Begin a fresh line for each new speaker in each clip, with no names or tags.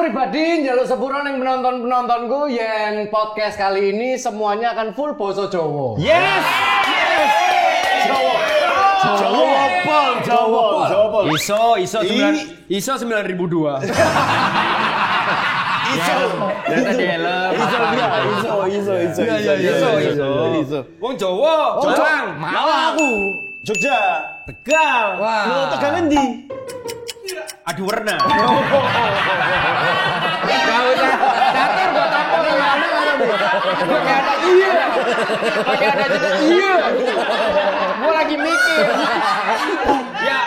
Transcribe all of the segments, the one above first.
pribadi njaluk sepuro ning penontonku yen podcast kali ini semuanya akan full basa Jawa.
Yes. Jawa. Iso 9.002. Iso. Wong Jawa, Malang,
Malang, Jogja,
Tegal.
Lo Tegal endi?
Adu warna.
Enggak usah datar gua tampol gimana Pakai ada iya. Pakai ada iya. Gua lagi mikir.
Ya,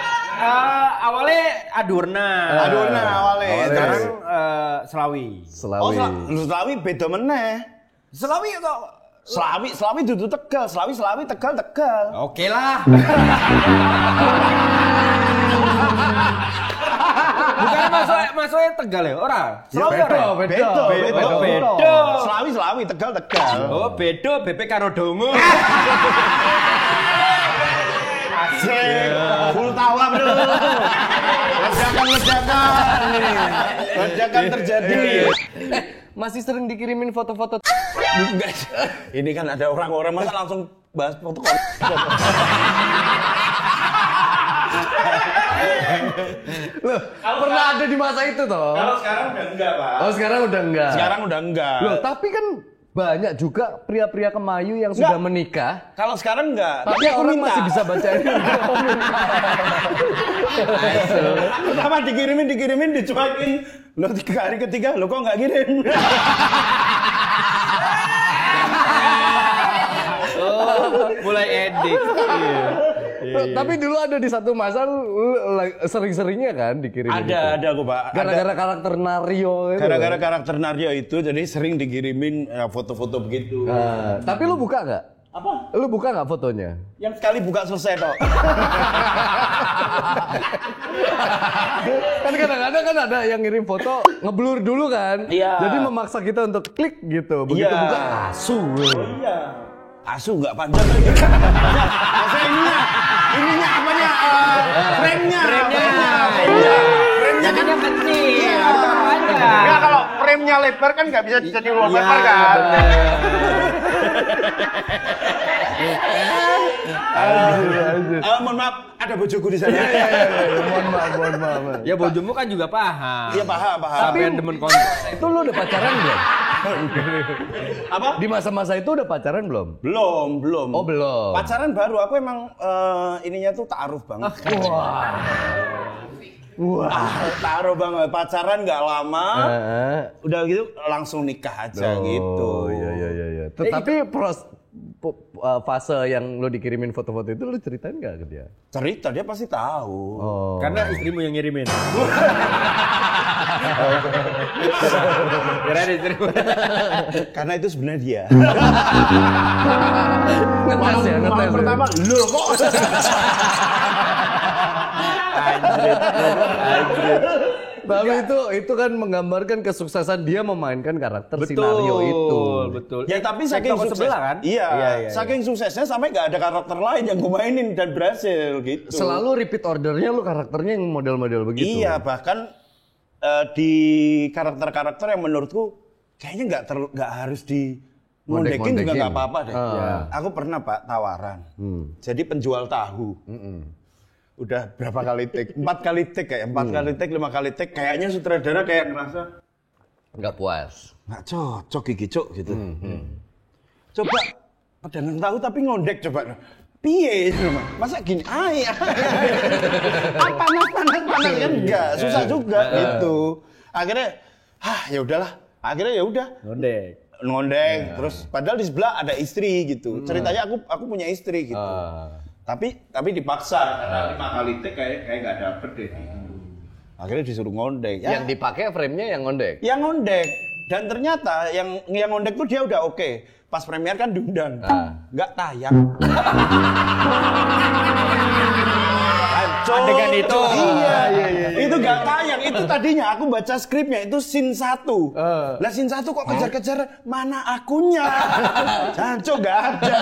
awalnya adu warna
awalnya.
Sekarang Selawi.
Oh, Selawi beda meneh.
Selawi kok.
Selawi dudu Tegal. Selawi Tegal.
Oke lah. Bukan masuknya Tegal ya? Ora. Selawi
Beda. Selawi Tegal.
Oh, beda BP karo Dongo.
Asik. Full tawa, Bro. Ledakan terjadi.
Masih sering dikirimin foto-foto.
Ini kan ada orang-orang masa langsung bahas foto.
Loh, pernah ada di masa itu toh?
Kalau sekarang udah enggak, Pak.
Oh, sekarang udah enggak. Loh, tapi kan banyak juga pria-pria kemayu yang sudah menikah.
Kalau sekarang enggak.
Tapi orang masih bisa baca ini.
Pertama dikirimin, dicuekin. Lo hari ketiga, lo kok nggak kirim?
Mulai edik.
Tapi dulu ada di satu masa lu sering-seringnya kan dikirimin.
Ada kok, Pak.
Gara-gara karakter Nario itu.
Gara-gara karakter Nario itu, jadi sering dikirimin foto-foto begitu.
Tapi lu buka nggak?
Apa?
Lu buka nggak fotonya?
Yang sekali buka selesai toh.
Kan kadang-kadang kan ada yang ngirim foto ngeblur dulu kan.
Iya.
Jadi memaksa kita untuk klik gitu. Begitu
Iya.
buka asu.
Oh iya. Asu nggak panjang lagi. Maksudnya ininya apanya? Frame-nya.
Jadinya kecil.
Enggak, kalau frame-nya lebar kan nggak bisa jadi wallpaper kan. Mohon maaf, ada bojoku di sana.
Mohon maaf.
Ya bojomu kan juga paham.
Iya paham.
Sampai demen konten.
Itu lu udah pacaran belum?
Apa?
Di masa-masa itu udah pacaran belum?
Belum.
Oh, belum.
Pacaran baru, aku emang ininya tuh ta'aruf banget. Wah, ta'aruf banget. Pacaran nggak lama, udah gitu langsung nikah aja gitu.
Iya. Tapi fase yang lo dikirimin foto-foto itu lo ceritain nggak ke dia?
Cerita, dia pasti tahu.
Oh.
Karena istrimu yang ngirimin.
Karena itu sebenarnya dia.
Ngetes ya.
Pertama, lo kok.
Anjrit. Tapi itu kan menggambarkan kesuksesan dia memainkan karakter si Nario itu.
Betul.
Ya tapi saking sukses
kan?
Iya. Saking suksesnya sampai nggak ada karakter lain yang gue mainin dan berhasil gitu.
Selalu repeat ordernya lu karakternya yang model-model begitu.
Iya, bahkan di karakter-karakter yang menurutku kayaknya nggak harus di ngondekin juga nggak apa-apa deh. Aku pernah Pak tawaran. Jadi penjual tahu. Udah berapa kali take? 4 kali take kayak 4 kali take, 5 kali take. Kayaknya sutradara kayak ngerasa
nggak puas.
nggak cocok gigi cok gitu. Coba pedagang tahu tapi ngondek coba. Piye itu masa gini panas kan enggak susah juga gitu. Akhirnya ya udahlah. Akhirnya ya udah ngondek terus padahal di sebelah ada istri gitu. Ceritanya aku punya istri gitu. Tapi dipaksa karena 5 kali take kayak enggak dapet deh gitu. Akhirnya disuruh ngondek.
Yang dipakai frame-nya yang ngondek.
Yang ngondek. Dan ternyata yang ngondek tuh dia udah oke. Pas premier kan diundang. Nggak tayang.
adegan itu.
Iya. Itu nggak tayang. Itu tadinya aku baca skripnya itu scene 1. Lah scene 1 kok kejar-kejar mana akunya? Jancuk nggak ada.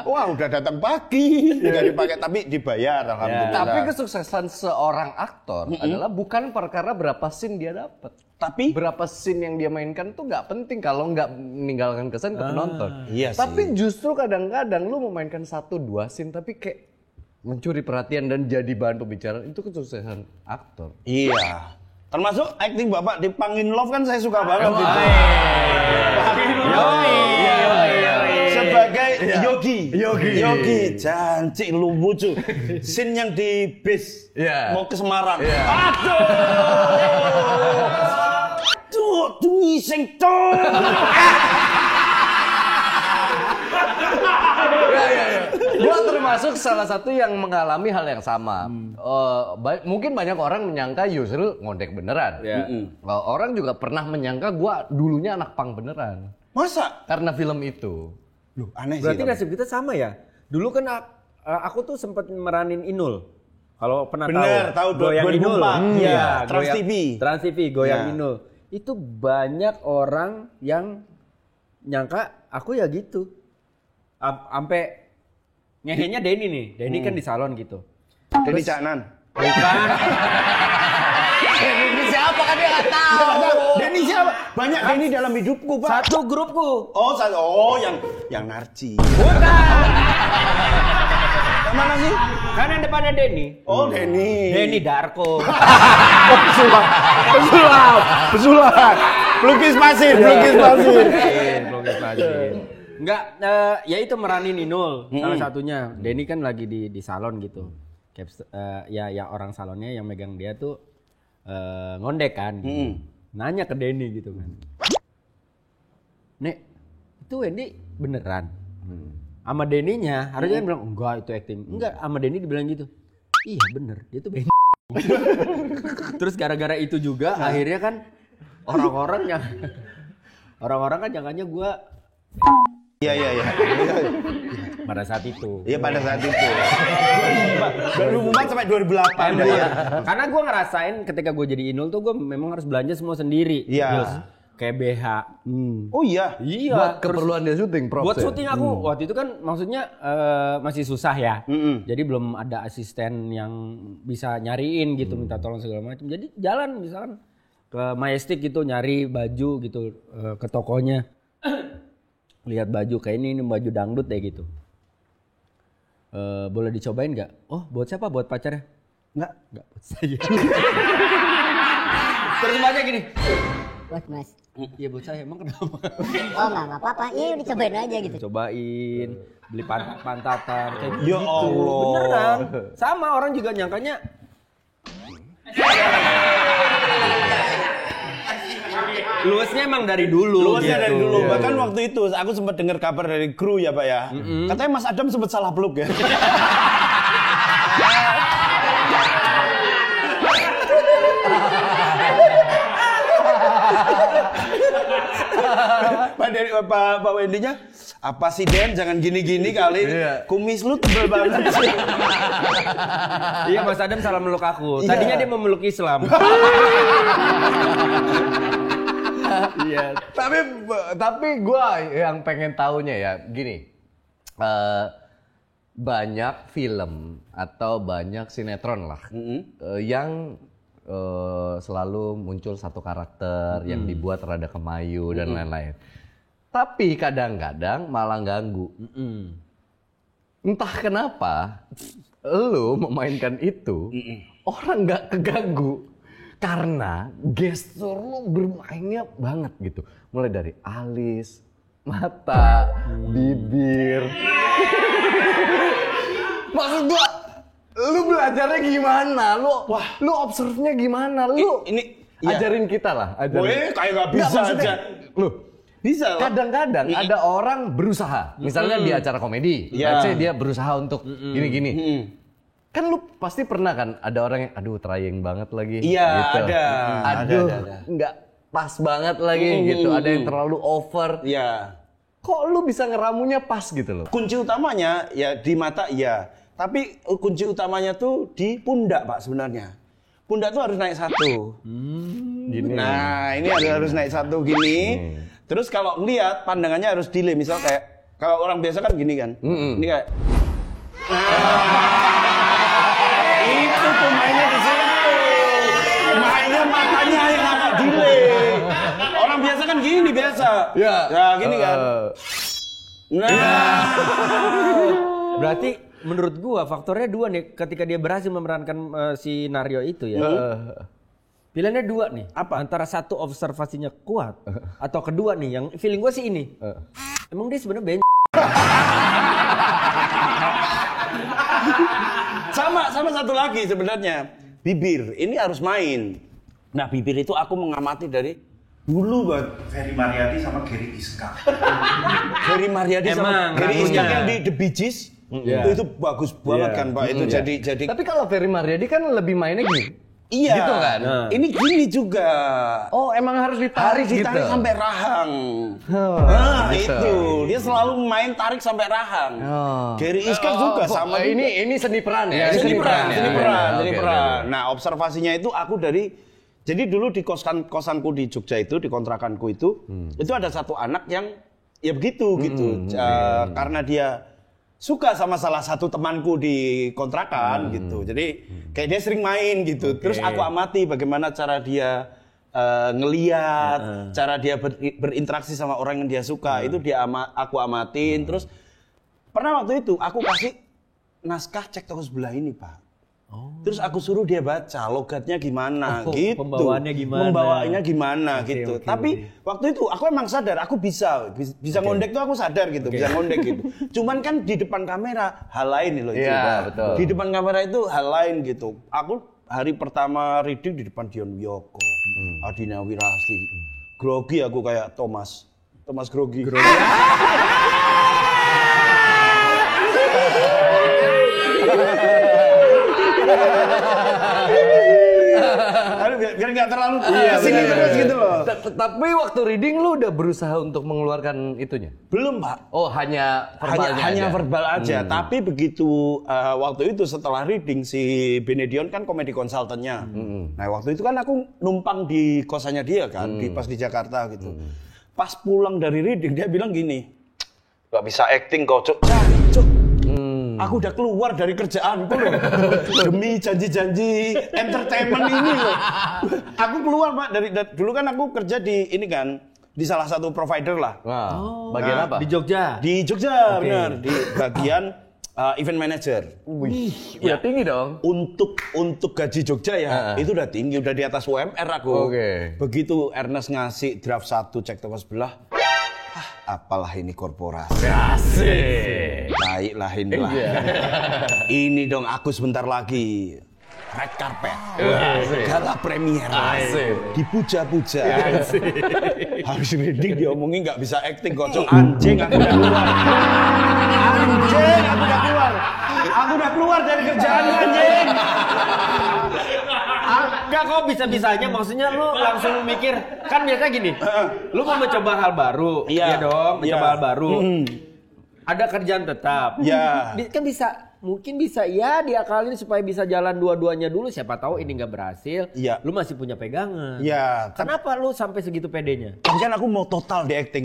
Wah udah datang pagi, nggak dipakai tapi dibayar alhamdulillah.
Tapi kesuksesan seorang aktor adalah bukan perkara berapa scene dia dapat.
Tapi
Berapa scene yang dia mainkan tuh nggak penting kalau nggak meninggalkan kesan ke penonton.
iya sih.
Tapi justru kadang-kadang lu memainkan 1-2 scene tapi kayak mencuri perhatian dan jadi bahan pembicaraan itu kesuksesan aktor.
iya. Termasuk acting Bapak di Pangin Love kan saya suka banget itu. Sebagai Yogi, janji lu lucu. Scene yang di bis
Iya.
mau ke Semarang.
Iya.
Tuh ngising tuh.
Gua termasuk salah satu yang mengalami hal yang sama. Mungkin banyak orang menyangka Yusril ngondek beneran. Orang juga pernah menyangka gua dulunya anak pang beneran.
Masa?
Karena film itu.
Loh, aneh sih.
Berarti
tapi.
nasib kita sama ya. Dulu kan aku tuh sempat meranin Inul. Kalau pernah
Bener, tahu
Goyang
2004.
Inul.
Iya, Trans
Goyang-
TV.
Trans TV Goyang
Iya.
Inul. Itu banyak orang yang nyangka aku ya gitu. Sampai ngehenya Denny nih. Denny kan di salon gitu.
Denny Caknan.
Bukan.
Ini siapa kan dia nggak tahu.
Denny siapa? Banyak Denny dalam hidupku, Pak.
Satu grupku.
Oh, yang Narci.
Bukan.
Yang mana sih?
Kan yang depannya Denny.
Oh, Denny.
Denny Darko.
Pesulap. Pelukis pasir.
Enggak, ya itu meranin Inul salah satunya. Denny kan lagi di salon gitu. Ya orang salonnya yang megang dia tuh ngondek kan. Gitu. Nanya ke Denny gitu kan. Nek, itu Wendy beneran? Sama Denny-nya harusnya kan bilang enggak itu acting. Enggak, sama Denny dibilang gitu. Iya bener, dia tuh Terus gara-gara itu juga akhirnya kan orang-orang kan nyangkanya gua
Iya.
pada saat itu.
Iya pada saat itu. 2004 sampai 2008.
Karena gue ngerasain ketika gue jadi Inul tuh gue memang harus belanja semua sendiri.
Iya.
Terus kayak BH.
Oh iya.
Iya.
Buat keperluan dia syuting, props
Buat
ya?
syuting aku waktu itu kan maksudnya masih susah ya. Jadi belum ada asisten yang bisa nyariin gitu, minta tolong segala macam. Jadi jalan misalkan ke Majestic gitu nyari baju gitu ke tokonya. Lihat baju kayak ini baju dangdut deh gitu. Boleh dicobain nggak? Oh, buat siapa? Buat pacarnya? Nggak buat saya. Terus banyak gini.
Buat Mas.
Iya buat saya, emang kenapa?
Oh nggak apa-apa, iya dicobain aja gitu.
Cobain, beli pantatan kayak gitu.
Ya Allah.
Beneran. Sama orang juga nyangkanya. Luasnya emang dari dulu.
Luasnya
gitu.
dari dulu. Bahkan waktu itu aku sempat dengar kabar dari kru ya Pak ya. Katanya Mas Adam sempat salah peluk ya. Pak Wendy-nya, apa sih Den, jangan gini-gini kali. Kumis lu tebel banget sih.
Iya Mas Adam salah meluk aku. Tadinya dia mau meluk Islam.
Iya, tapi gue yang pengen taunya ya gini, banyak film atau banyak sinetron lah yang selalu muncul satu karakter yang dibuat rada kemayu dan lain-lain. Tapi kadang-kadang malah ganggu. Entah kenapa, lu memainkan itu orang nggak keganggu. Karena gestur lu bermainnya banget gitu. Mulai dari alis, mata, bibir. Maksud gua, lu belajarnya gimana? Lu observe-nya gimana? Lu ajarin kita lah.
Gue kayak gak bisa aja.
Lu
bisa lah.
kadang-kadang ada orang berusaha. Misalnya di acara komedi. Let's say dia berusaha untuk gini-gini. Kan lu pasti pernah kan ada orang yang aduh trying banget lagi
Iya,
gitu.
ada.
Aduh,
Ada.
nggak pas banget lagi gitu. Ada yang terlalu over.
Iya.
Kok lu bisa ngeramunya pas gitu loh?
Kunci utamanya ya di mata iya, Tapi kunci utamanya tuh di pundak Pak sebenarnya. Pundak tuh harus naik satu.
Gini.
Nah ini harus naik satu gini. Terus kalau ngeliat pandangannya harus delay. Misal kayak kalau orang biasa kan gini kan. Ini kayak. Itu tuh mainnya di situ. Mainnya matanya yang agak delay. Orang biasa kan gini biasa.
Ya.
Ya gini kan. Nah.
Berarti menurut gua faktornya dua nih ketika dia berhasil memerankan si Naryo itu ya. Pilihannya dua nih.
Apa?
Antara satu observasinya kuat atau kedua nih yang feeling gua sih ini. Emang dia sebenarnya
Sama satu lagi sebenarnya. Bibir ini harus main. Nah, bibir itu aku mengamati dari dulu banget.
Ferry Mariadi sama Gary Iska.
Ferry Mariadi sama
Emang,
Gary Iska
rambutnya.
yang di The Bee Gees. Itu bagus banget kan, Pak. Itu jadi
Tapi kalau Ferry Mariadi kan lebih mainnya gini.
iya.
gitu kan?
Ini gini juga.
Oh, emang harus ditarik
Harus ditarik
gitu.
sampai rahang.
gitu.
Itu. Dia selalu main tarik sampai rahang. Gary Iska juga sama juga.
Ini seni peran ya.
Seni peran.
Oke.
Nah, observasinya itu aku jadi dulu di kosanku di Jogja itu, di kontrakanku itu ada satu anak yang ya begitu gitu. Karena dia suka sama salah satu temanku di kontrakan gitu. Jadi kayak dia sering main gitu. Terus aku amati bagaimana cara dia ngeliat, cara dia berinteraksi sama orang yang dia suka. Itu aku amatin. Terus pernah waktu itu aku kasih naskah Cek Toko Sebelah ini, Pak. Terus aku suruh dia baca logatnya gimana gitu.
Pembawaannya gimana.
Membawaannya gimana gitu. Tapi waktu itu aku emang sadar aku bisa ngondek tuh aku sadar gitu, bisa ngondek gitu. Cuman kan di depan kamera hal lain loh itu.
Iya, betul.
Di depan kamera itu hal lain gitu. Aku hari pertama reading di depan Dion Wiyoko, Adina Wirasti. Grogi aku kayak Thomas Grogi. Aduh, biar nggak terlalu kesini terus gitu loh.
Tapi waktu reading lu udah berusaha untuk mengeluarkan itunya?
Belum, Pak.
Oh, hanya verbalnya
Hanya
aja?
verbal aja. Tapi begitu waktu itu setelah reading si Benedion kan komedi konsultannya. Nah, waktu itu kan aku numpang di kosannya dia kan, pas di Jakarta gitu. Pas pulang dari reading dia bilang gini, "Gak bisa acting kau, Cuk." Cuk. Aku udah keluar dari kerjaanku loh. Demi janji-janji entertainment ini loh. Aku keluar, Pak, dari dulu kan aku kerja di ini kan, di salah satu provider lah.
Bagian apa?
di Jogja.
Di Jogja, benar, di bagian event manager.
Wih, udah tinggi dong.
Untuk gaji Jogja ya, itu udah tinggi, udah di atas UMR aku.
Oke.
Begitu Ernest ngasih draft 1 Cek Toko Sebelah, apalah ini korporasi.
Asik.
Baiklah inilah. Ini dong aku sebentar lagi red carpet. Gala premier. Dipuja-puja. Habis reading diomongin nggak bisa acting, kocok anjing aku udah keluar. Anjing aku udah keluar. Aku udah keluar dari kerjaan anjing.
Enggak kok bisa-bisanya maksudnya lu langsung mikir kan biasa gini. Lu mau mencoba hal baru.
Iya.
Dong, mencoba
Iya.
hal baru. Ada kerjaan tetap.
Iya.
Kan mungkin bisa ya diakalin supaya bisa jalan dua-duanya dulu, siapa tahu ini nggak berhasil.
Iya.
Lu masih punya pegangan.
Iya.
Kenapa lu sampai segitu pedenya?
Kan aku mau total di acting.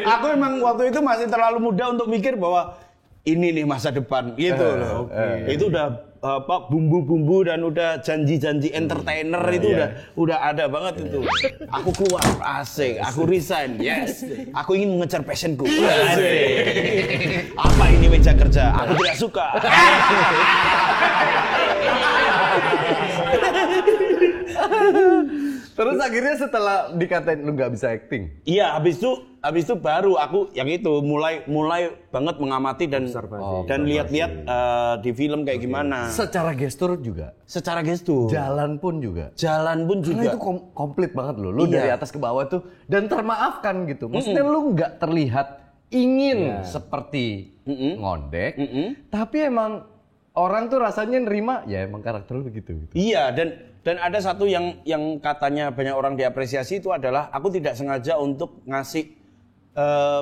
Aku emang waktu itu masih terlalu muda untuk mikir bahwa ini nih masa depan gitu loh. Itu udah bumbu-bumbu dan udah janji-janji entertainer itu udah ada banget itu. Aku keluar, asik. Aku resign, yes. Aku ingin mengejar passionku. Asik. Apa ini meja kerja? Aku tidak suka.
Terus akhirnya setelah dikatain lu nggak bisa acting.
Iya, habis itu baru aku yang itu mulai banget mengamati dan lihat-lihat di film kayak gimana.
Secara gestur juga.
Secara gestur.
Jalan pun juga.
Juga.
Karena itu komplit banget loh. Lu
Iya.
dari atas ke bawah tuh dan termaafkan gitu. Maksudnya lu nggak terlihat ingin seperti ngondek, tapi emang orang tuh rasanya nerima ya emang karakter lu begitu. Gitu.
Iya, dan ada satu yang katanya banyak orang diapresiasi itu adalah aku tidak sengaja untuk ngasih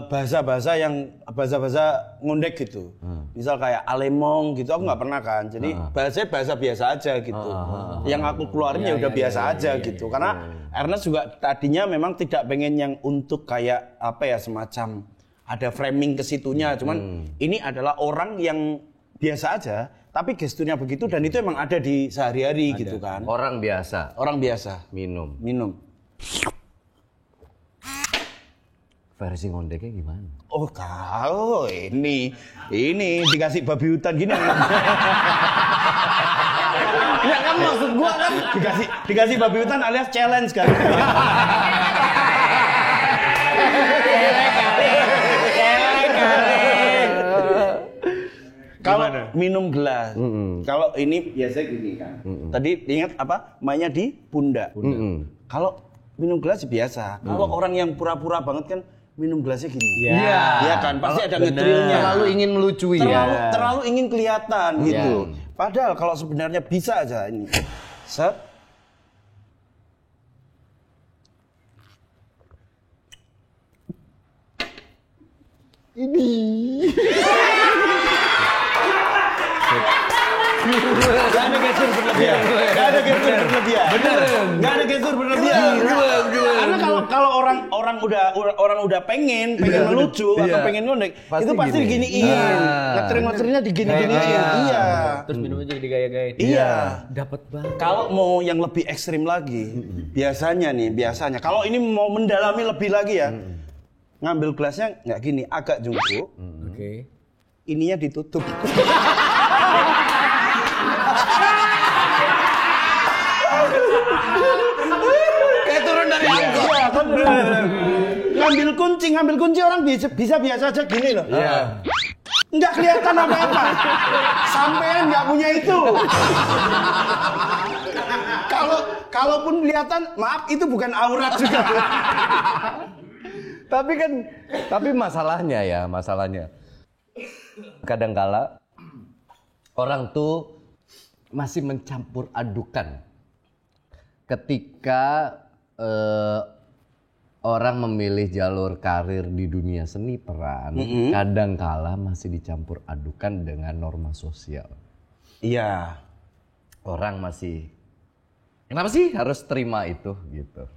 bahasa-bahasa ngondek gitu. Misal kayak alemong gitu aku nggak pernah kan. Jadi bahasa biasa aja gitu. Yang aku keluarin ya udah biasa aja gitu. Karena Ernest juga tadinya memang tidak pengen yang untuk kayak apa ya semacam ada framing ke situnya. Cuman ini adalah orang yang biasa aja tapi gesturnya begitu dan itu emang ada di sehari-hari gitu kan.
Orang biasa minum. Versi ngondeknya gimana?
Oh kalau ini dikasih babi hutan gini. Ya kan maksud gua kan dikasih babi hutan alias challenge kan. Kalau minum gelas, kalau ini biasa gini kan. Tadi ingat apa? Mainnya di pundak. Kalau minum gelas biasa. Kalau orang yang pura-pura banget kan minum gelasnya gini. Iya kan, pasti ada ngetrilnya.
Terlalu ingin melucui
terlalu ingin kelihatan gitu. Padahal kalau sebenarnya bisa aja ini. Set. Ini. Gak ada gestur berlebihan. Karena kalau orang udah pengen melucu atau pengen ngondek, itu pasti diginiin. Ngetren-ngetrennya digini-giniin. Iya.
Terus minumnya juga digaya-gayain.
Iya.
Dapat banget.
Kalau mau yang lebih ekstrim lagi, biasanya kalau ini mau mendalami lebih lagi ya, ngambil gelasnya nggak gini, agak jungkuk.
Oke.
Ininya ditutup.
Kayak turun dari angkot.
Iya, kan bener. Ngambil kunci orang bisa biasa aja gini loh.
Iya.
Nggak kelihatan apa-apa. Sampean nggak punya itu. Kalaupun kelihatan, maaf itu bukan aurat juga.
Tapi masalahnya kadangkala orang tuh masih mencampur adukan ketika orang memilih jalur karir di dunia seni peran, kadangkala masih dicampur adukan dengan norma sosial.
Iya.
Orang masih kenapa sih harus terima itu gitu?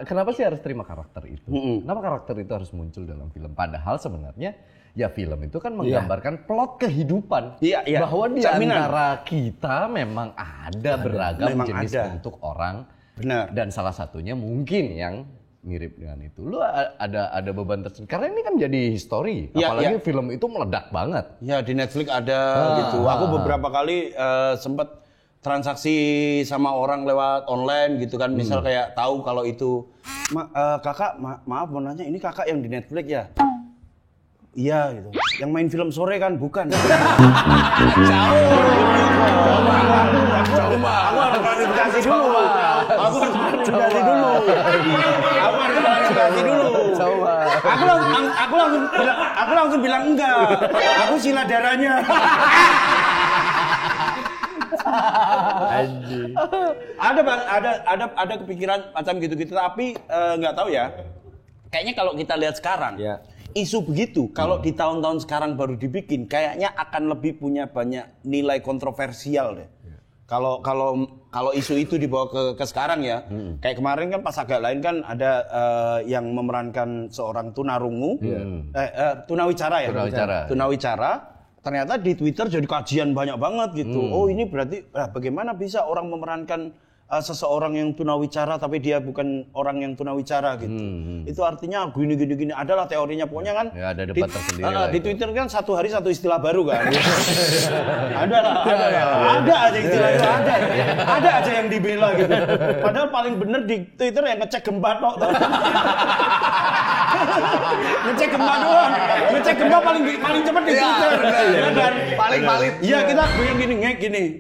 Kenapa sih harus terima karakter itu? Kenapa karakter itu harus muncul dalam film? Padahal sebenarnya ya film itu kan menggambarkan plot kehidupan.
Iya.
Bahwa di antara kita memang ada beragam jenis bentuk orang.
Benar.
Dan salah satunya mungkin yang mirip dengan itu. Lu ada beban tersendiri. Karena ini kan jadi history. Apalagi film itu meledak banget.
Ya di Netflix ada gitu. Aku beberapa kali sempat transaksi sama orang lewat online gitu kan, misal kayak tahu kalau itu kakak maaf mau nanya, ini kakak yang di Netflix ya? Iya gitu. Yang main film sore kan? Bukan. Coba. Aku harus klarifikasi dulu.
Coba.
Aku langsung bilang enggak. Aku sila darahnya. Ada kepikiran macam gitu-gitu, tapi nggak tahu ya. Kayaknya kalau kita lihat sekarang, isu begitu kalau di tahun-tahun sekarang baru dibikin, kayaknya akan lebih punya banyak nilai kontroversial deh. Kalau isu itu dibawa ke sekarang ya, kayak kemarin kan pas agak lain kan ada yang memerankan seorang tunarungu, tunawicara ya, tunawicara. Ternyata di Twitter jadi kajian banyak banget gitu. Oh ini berarti bagaimana bisa orang memerankan seseorang yang tunawicara tapi dia bukan orang yang tunawicara gitu. Itu artinya gini adalah teorinya pokoknya kan.
Ya ada debat tersendiri.
Di Twitter kan satu hari satu istilah baru kan. Ada aja istilah itu ada. Ada aja yang dibela gitu. Padahal paling bener di Twitter yang ngecek gempa tok. Ngecek gempa doang. Ngecek gempa paling cepat di Twitter. Ya kan? Paling valid. Iya kita goyang gini.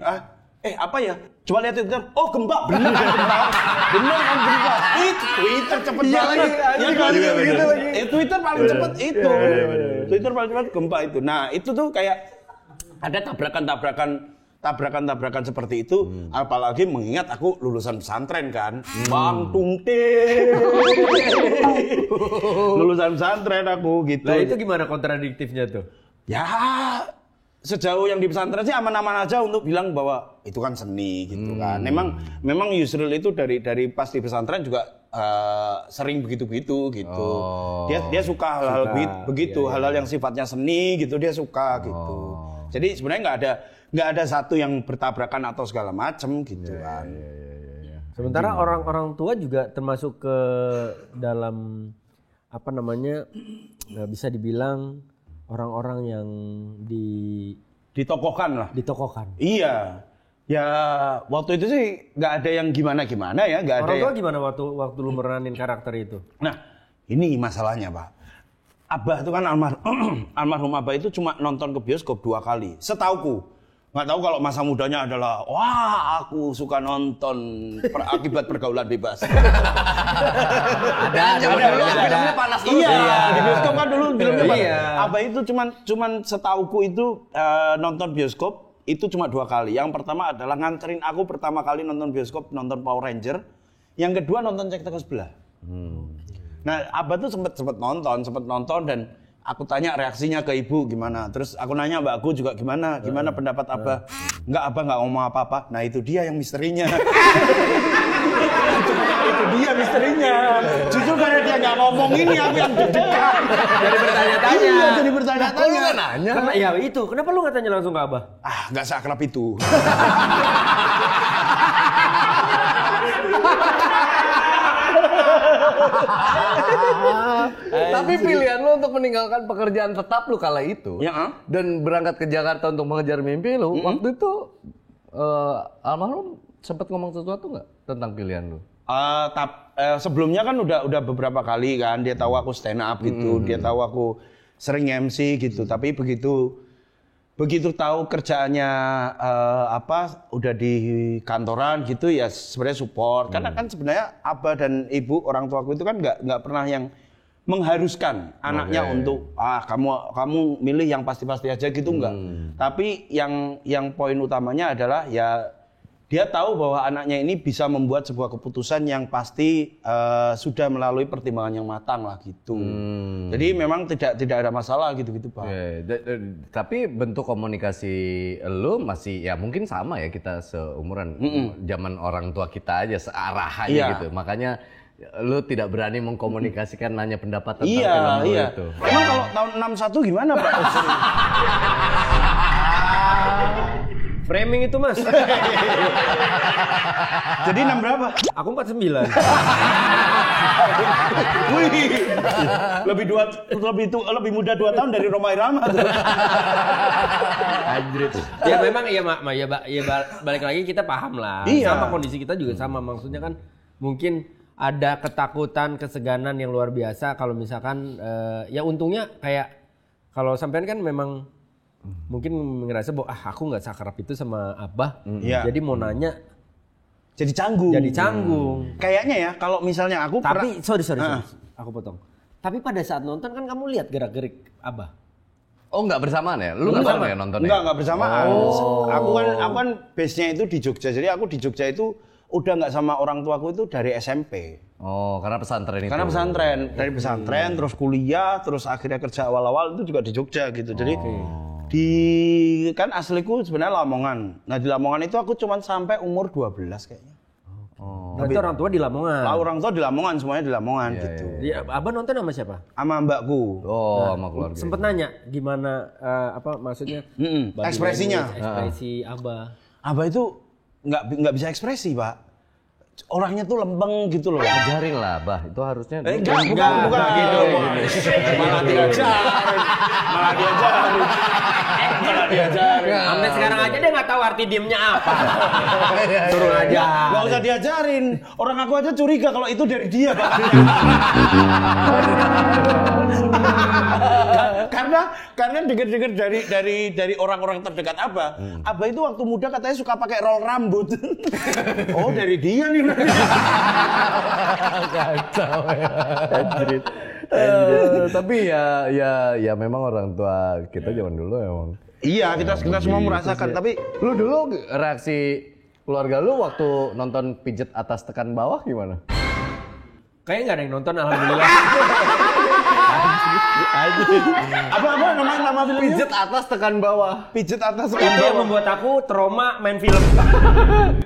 Apa ya? Coba lihat Twitter. Oh gempa, bener kan gempa? Itu Twitter cepet banget. Twitter paling cepet itu. Twitter paling cepet gempa itu. Nah itu tuh kayak ada tabrakan-tabrakan tabrakan-tabrakan seperti itu, apalagi mengingat aku lulusan pesantren kan, Bang Tungte, lulusan pesantren aku gitu.
Lah itu gimana kontradiktifnya tuh?
Ya sejauh yang di pesantren sih aman-aman aja untuk bilang bahwa itu kan seni gitu kan. Memang Yusril itu dari pas di pesantren juga sering begitu-begitu gitu. Dia suka hal-hal begitu, hal-hal yang sifatnya seni gitu dia suka gitu. Jadi sebenarnya nggak ada satu yang bertabrakan atau segala macam gitu kan.
Sementara orang-orang tua juga termasuk ke dalam apa namanya bisa dibilang orang-orang yang
Ditokohkan lah.
ditokohkan.
Iya. Ya waktu itu sih nggak ada yang gimana-gimana ya, nggak ada.
Orang tua gimana waktu lu meranin karakter itu?
Nah ini masalahnya Pak. Abah itu kan almarhum Abah itu cuma nonton ke bioskop 2 kali. Setauku. Nggak tahu kalau masa mudanya adalah wah aku suka nonton akibat pergaulan bebas.
Ada. Filmnya panas terus.
Iya, di bioskop kan dulu filmnya panas.
Iya.
Abah itu cuman setauku itu nonton bioskop itu cuma 2 kali. Yang pertama adalah nganterin aku pertama kali nonton bioskop, nonton Power Ranger. Yang kedua nonton Cek Teko Sebelah. Nah, Abah tuh sempet nonton dan aku tanya reaksinya ke ibu gimana. Terus aku nanya mbakku juga gimana pendapat Abah. Abah nggak ngomong apa-apa. Nah itu dia yang misterinya. itu dia misterinya. Justru karena dia nggak ngomong ini aku yang deg-degan.
Jadi bertanya-tanya.
Iya, jadi bertanya-tanya.
Nanya.
Ya itu, kenapa lu nggak tanya langsung ke Abah?
Nggak seakrab itu.
Tapi pilihan lu untuk meninggalkan pekerjaan tetap lu kala itu dan berangkat ke Jakarta untuk mengejar mimpi lu, waktu itu almarhum sempat ngomong sesuatu nggak tentang pilihan lu?
Sebelumnya kan udah beberapa kali kan dia tahu aku stand up gitu, dia tahu aku sering MC gitu, tapi begitu tahu kerjaannya udah di kantoran gitu ya sebenarnya support. Karena kan sebenarnya Abah dan Ibu orang tuaku itu kan nggak pernah yang mengharuskan anaknya untuk kamu milih yang pasti-pasti aja gitu enggak. Tapi yang poin utamanya adalah ya dia tahu bahwa anaknya ini bisa membuat sebuah keputusan yang pasti sudah melalui pertimbangan yang matang lah gitu. Jadi memang tidak ada masalah gitu-gitu Pak.
Tapi bentuk komunikasi lu masih ya mungkin sama ya, kita seumuran zaman orang tua kita aja searah aja gitu. Makanya lu tidak berani mengkomunikasikan nanya pendapat tentang film lu itu.
Emang kalau tahun 61 gimana Pak?
Framing itu Mas.
Jadi 6 berapa?
Aku 49.
Wih, lebih muda 2 tahun dari Roma Irama tuh.
Anjir. Ya memang balik lagi kita paham lah.
Iya.
Sama kondisi kita juga sama. Maksudnya kan mungkin ada ketakutan, keseganan yang luar biasa kalau misalkan ya untungnya kayak kalau sampean kan memang mungkin ngerasa bahwa aku nggak sakrab itu sama Abah. Jadi mau nanya
jadi canggung. Kayaknya ya kalau misalnya aku
tapi sorry. Aku potong. Tapi pada saat nonton kan kamu lihat gerak-gerik Abah.
Oh nggak bersamaan ya? Lu nggak sama ya nontonnya?
Nggak bersamaan. Aku kan base-nya itu di Jogja. Jadi aku di Jogja itu udah nggak sama orang tuaku itu dari SMP.
Oh, karena pesantren itu.
Karena pesantren, dari pesantren terus kuliah, terus akhirnya kerja awal-awal itu juga di Jogja gitu. Jadi kan asliku sebenarnya Lamongan. Nah, di Lamongan itu aku cuma sampai umur 12 kayaknya.
Berarti orang tua di Lamongan.
Orang tua di Lamongan, semuanya di Lamongan gitu.
Ya, Abah nonton sama siapa?
Sama mbakku.
Sama keluarga.
Sempet nanya gimana maksudnya?
Ekspresinya.
Ekspresi Abah.
Abah itu nggak bisa ekspresi Pak. Orangnya tuh lempeng gitu loh.
Ajarin lah, Bah. Itu harusnya.
Bukan gitu. Malah diajarin.
Sampai sekarang aja dia nggak tahu arti diemnya apa. Suruh aja.
Nggak usah diajarin. Orang aku aja curiga kalau itu dari dia, Pak. Karena dengar-dengar dari orang-orang terdekat Abah. Abah itu waktu muda katanya suka pakai roll rambut. Oh, dari dia nih.
Kacau ya. Tapi ya memang orang tua kita zaman dulu emang
Iya, kita semua merasakan. Tapi
Lu dulu reaksi keluarga lu waktu nonton pijet atas tekan bawah gimana?
Kayaknya nggak ada yang nonton, alhamdulillah.
apa nama filmnya?
Pijet atas tekan bawah.
Pijet atas
Itu yang
bawah.
membuat aku trauma main film.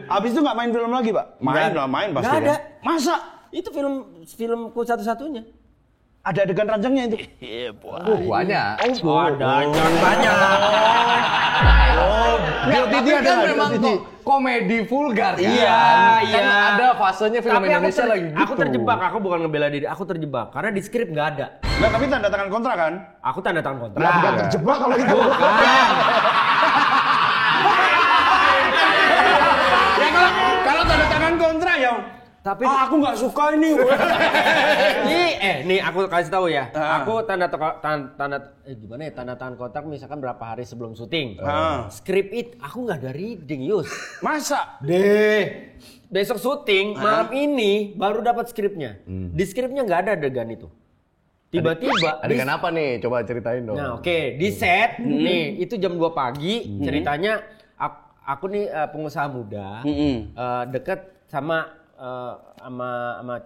Habis itu nggak main film lagi, Pak? Main pasti.
Nggak ada.
Kan? Masa?
Itu filmku satu-satunya.
Ada adegan ranjangnya itu?
Banyak.
Ada, jangan banyak.
Tapi kan memang komedi vulgar kan?
Iya.
Kan ada fasenya film
Tapi
Indonesia lagi gitu.
aku terjebak, aku bukan ngebela diri, aku terjebak karena di skrip nggak ada.
Nggak, tapi tanda tangan kontrak kan?
Aku tanda tangan kontrak.
Bukan terjebak kalau itu. Ya kalau tanda tangan kontrak ya.
Tapi
aku nggak suka ini.
nih aku kasih tahu ya. Aku tanda tangan kontrak misalkan berapa hari sebelum syuting. Skrip itu aku nggak ada reading, Yus.
Masa?
Besok syuting, malam ini baru dapat skripnya. Di skripnya nggak ada adegan itu. Tiba-tiba
Adegan apa nih? Coba ceritain dong.
Nah, oke, di set nih itu jam 2 pagi, ceritanya aku nih pengusaha muda, deket sama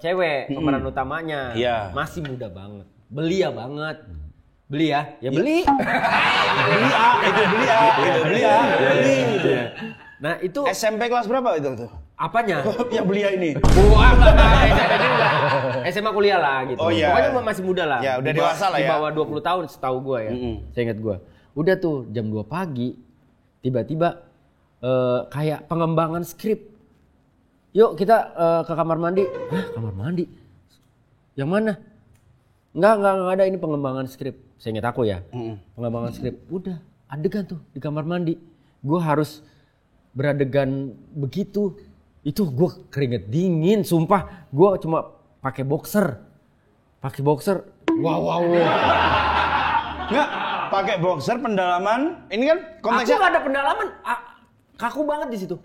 cewek pemeran utamanya.
Iya.
Masih muda banget. Belia banget. Beli ya? Ya beli.
Beli.
Nah, itu
SMP kelas berapa itu tuh?
apanya?
Yang belia ini.
Wah, SMA kuliah lah gitu.
Oh, iya.
Pokoknya masih muda lah.
Ya, udah dewasa lah ya.
Di bawah 20 tahun setahu gua ya. Saya ingat gua. Udah tuh jam 2 pagi tiba-tiba kayak pengembangan skrip. Yuk kita ke kamar mandi. Hah, kamar mandi? Yang mana? Enggak ada, ini pengembangan skrip. Saya ingat aku ya. Pengembangan skrip. Udah, adegan tuh di kamar mandi. Gue harus beradegan begitu. Itu gue keringet dingin, sumpah. Gue cuma pakai boxer. Wow.
Enggak, pakai boxer pendalaman. Ini kan
Aku
konteksnya
nggak ada pendalaman. Kaku banget di situ.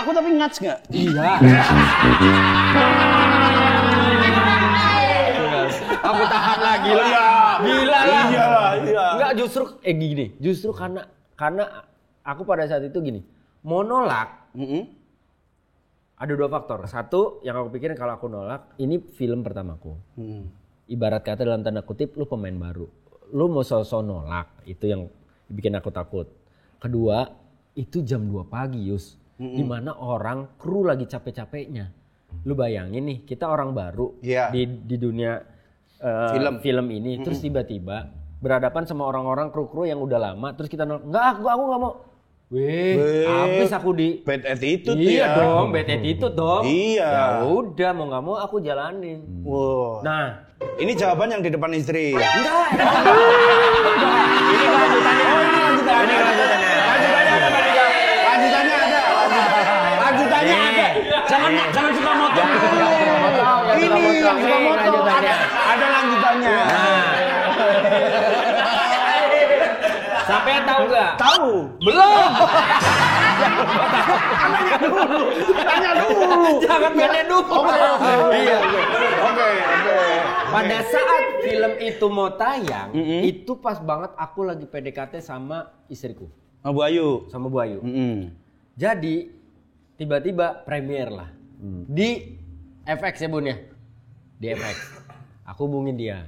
kaku tapi ngats enggak?
Iya. Aku tahan lah, gila. Gila lah.
Iya.
Enggak, justru karena aku pada saat itu gini, mau nolak. Ada 2 faktor. Satu, yang aku pikirin kalau aku nolak, ini film pertamaku. Ibarat kata dalam tanda kutip, lu pemain baru. Lu mau sosok nolak, itu yang bikin aku takut. Kedua, itu jam 2 pagi, Yus. Dimana orang kru lagi capek-capeknya. Lu bayangin nih, kita orang baru di dunia film ini, terus tiba-tiba berhadapan sama orang-orang kru-kru yang udah lama, terus kita nolak. Enggak, aku nggak mau. Habis aku di
bad attitude
iya
ya.
dong, bad attitude dong.
Iya.
Ya udah, mau nggak mau aku jalanin.
Wow.
Nah,
Ini jawaban yang di depan istri.
enggak.
Ini lanjutannya. Lanjutannya ada. Jangan suka motong. Ini yang suka motong. Ada lanjutannya.
Sampai tahu nggak?
Tahu.
Belum.
Tanya dulu.
Jangan pede dulu.
Iya. Oke.
Pada saat film itu mau tayang, itu pas banget aku lagi PDKT sama istriku,
Bu Ayu.
sama Bu Ayu. Jadi tiba-tiba premier lah di FX ya Bun ya, di FX. Aku hubungin dia,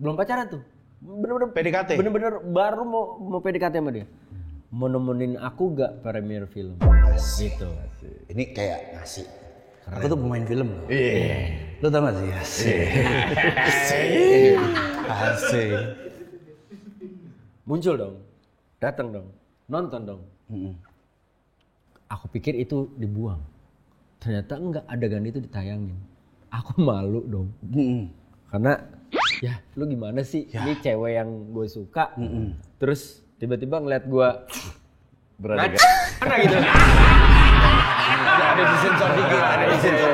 belum pacaran tuh, bener-bener
PDKT?
bener-bener baru mau PDKT sama dia. Mau nemenin aku gak premier film? Gitu.
Ini kayak ngasih. Aku tuh pemain film loh. Iya. Lo tau gak sih? Asik.
Muncul dong, datang dong, nonton dong. Aku pikir itu dibuang. Ternyata enggak, adegan itu ditayangin. Aku malu dong. Karena ya lu gimana sih? Ini cewek yang gue suka. Terus tiba-tiba ngeliat gue
Beradegan.
mana gitu.
Ada di sensor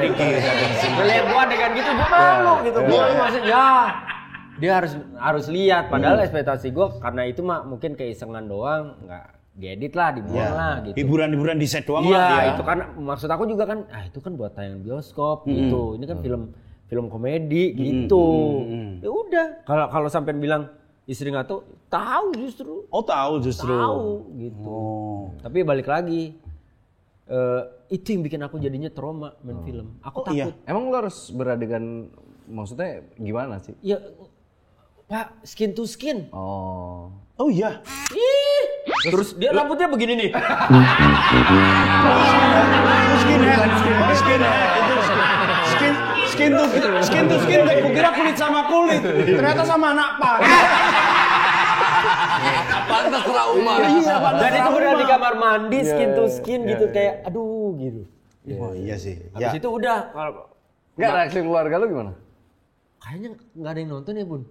dikit.
Ngeliat gue adegan gitu, gue malu gitu. Gue maksudnya dia harus lihat. Padahal ekspektasi gue karena itu mah mungkin keisengan doang, nggak diedit lah, dibuang lah gitu.
Hiburan-hiburan di set doang
Iya,
lah dia.
itu kan maksud aku juga kan, itu kan buat tayang bioskop gitu. Ini kan film komedi gitu. Ya udah. Kalau sampai bilang istri nggak tahu justru.
Oh tahu justru.
Tahu gitu. Tapi balik lagi, itu yang bikin aku jadinya trauma main film. Aku takut.
Iya.
Emang lu harus beradegan, maksudnya gimana sih?
Ya, Pak, skin to skin.
Oh.
Oh iya.
Terus dia rambutnya begini nih.
Skin to skin. Aku kira kulit sama kulit. Ternyata sama anak pan.
Pantas trauma.
Iya,
Dan itu benar di kamar mandi skin to skin gitu kayak aduh gitu.
Oh iya sih.
Habis itu udah kalau
Enggak, reaksi keluarga lu gimana?
kayaknya nggak ada yang nonton ya, Bun.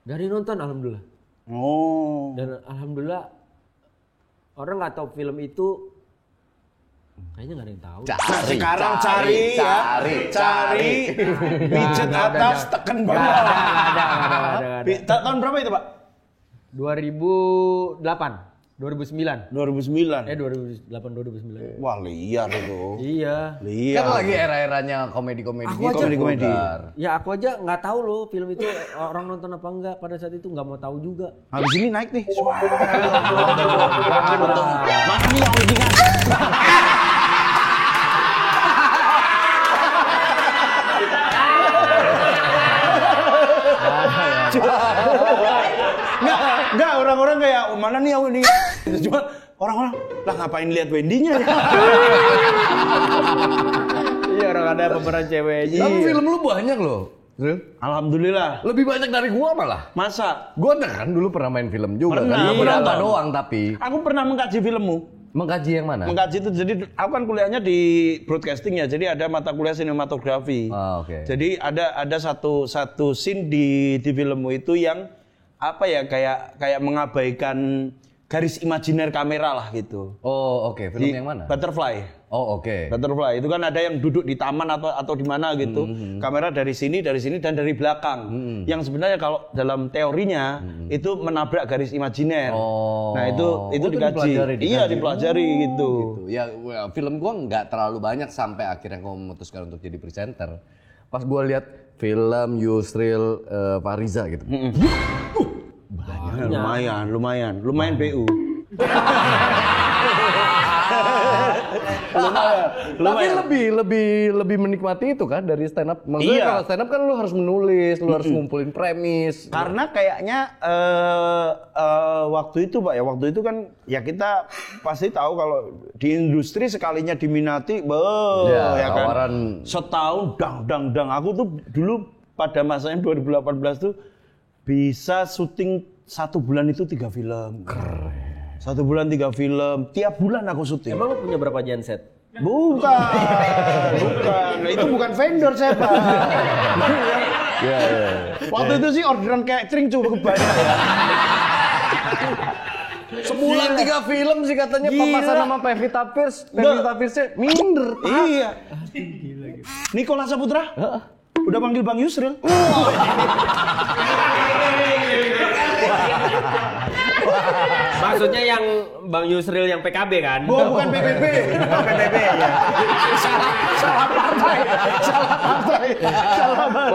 Dari nonton alhamdulillah.
Oh.
Dan alhamdulillah orang nggak tahu film itu kayaknya nggak ada yang tahu.
Nah, sekarang cari. Pijat atas, tekan bawah.
Nggak ada.
Tahun berapa itu, Pak?
2008, 2009.
2009.
2008, 2009.
Wah, liar itu.
Iya.
Liar.
Kan lagi era-eranya komedi-komedi
Aku
gitu.
aja
komedi.
Ya aku aja nggak tahu loh film itu orang nonton apa enggak pada saat itu, nggak mau tahu juga.
Habis ini naik nih. Mana nih yang weddingan? Enggak, orang-orang kayak mana nih yang weddingan? Cuma orang-orang lah ngapain lihat weddingnya?
Iya, orang ada pemeran ceweknya.
Tapi film lu banyak loh. Zul.
Alhamdulillah.
Lebih banyak dari gua malah.
Masa?
Gua kan dulu pernah main film juga.
Pernah,
kan. Beberapa
iya.
doang tapi.
Aku pernah mengkaji filmmu.
Mengkaji yang mana?
Mengkaji itu jadi aku kan kuliahnya di broadcasting ya. Jadi ada mata kuliah sinematografi.
Ah, oke.
Jadi ada satu scene di filmmu itu yang apa ya kayak mengabaikan garis imajiner kamera lah gitu.
Oh, oke. Film
Di
yang mana?
Butterfly.
Oh, oke.
Butterfly itu kan ada yang duduk di taman atau di mana gitu. Kamera dari sini dan dari belakang. Yang sebenarnya kalau dalam teorinya itu menabrak garis imajiner.
Oh.
Nah, itu
itu
dikaji.
dipelajari.
Iya, dipelajari gitu.
Ya, film gua nggak terlalu banyak sampai akhirnya gua memutuskan untuk jadi presenter. Pas gua lihat film Yusril Fariza gitu.
Lumayan BU.
Tapi lebih menikmati itu kan dari stand up. Maksudnya
Iya.
kalau stand up kan lu harus menulis, lu harus ngumpulin premis.
Karena kayaknya waktu itu Pak ya, waktu itu kan ya kita pasti tahu kalau di industri sekalinya diminati, ya kan.
tawaran.
Setahun dang. Aku tuh dulu pada masanya 2018 tuh bisa syuting 1 bulan itu 3 film. Keren. 1 bulan 3 film, tiap bulan aku syuting.
Emang lu punya berapa genset?
Bukan. Nah, itu bukan vendor saya, Pak.
Iya.
Waktu itu sih orderan catering cukup banyak ya.
Sebulan 3 film sih katanya pemasan sama Pevita Pierce. Pevita Pierce minder.
Iya. Nikola Saputra? Udah panggil Bang Yusril.
Maksudnya yang Bang Yusril yang PKB kan?
Bukan PBB. PBB ya. Salah partai.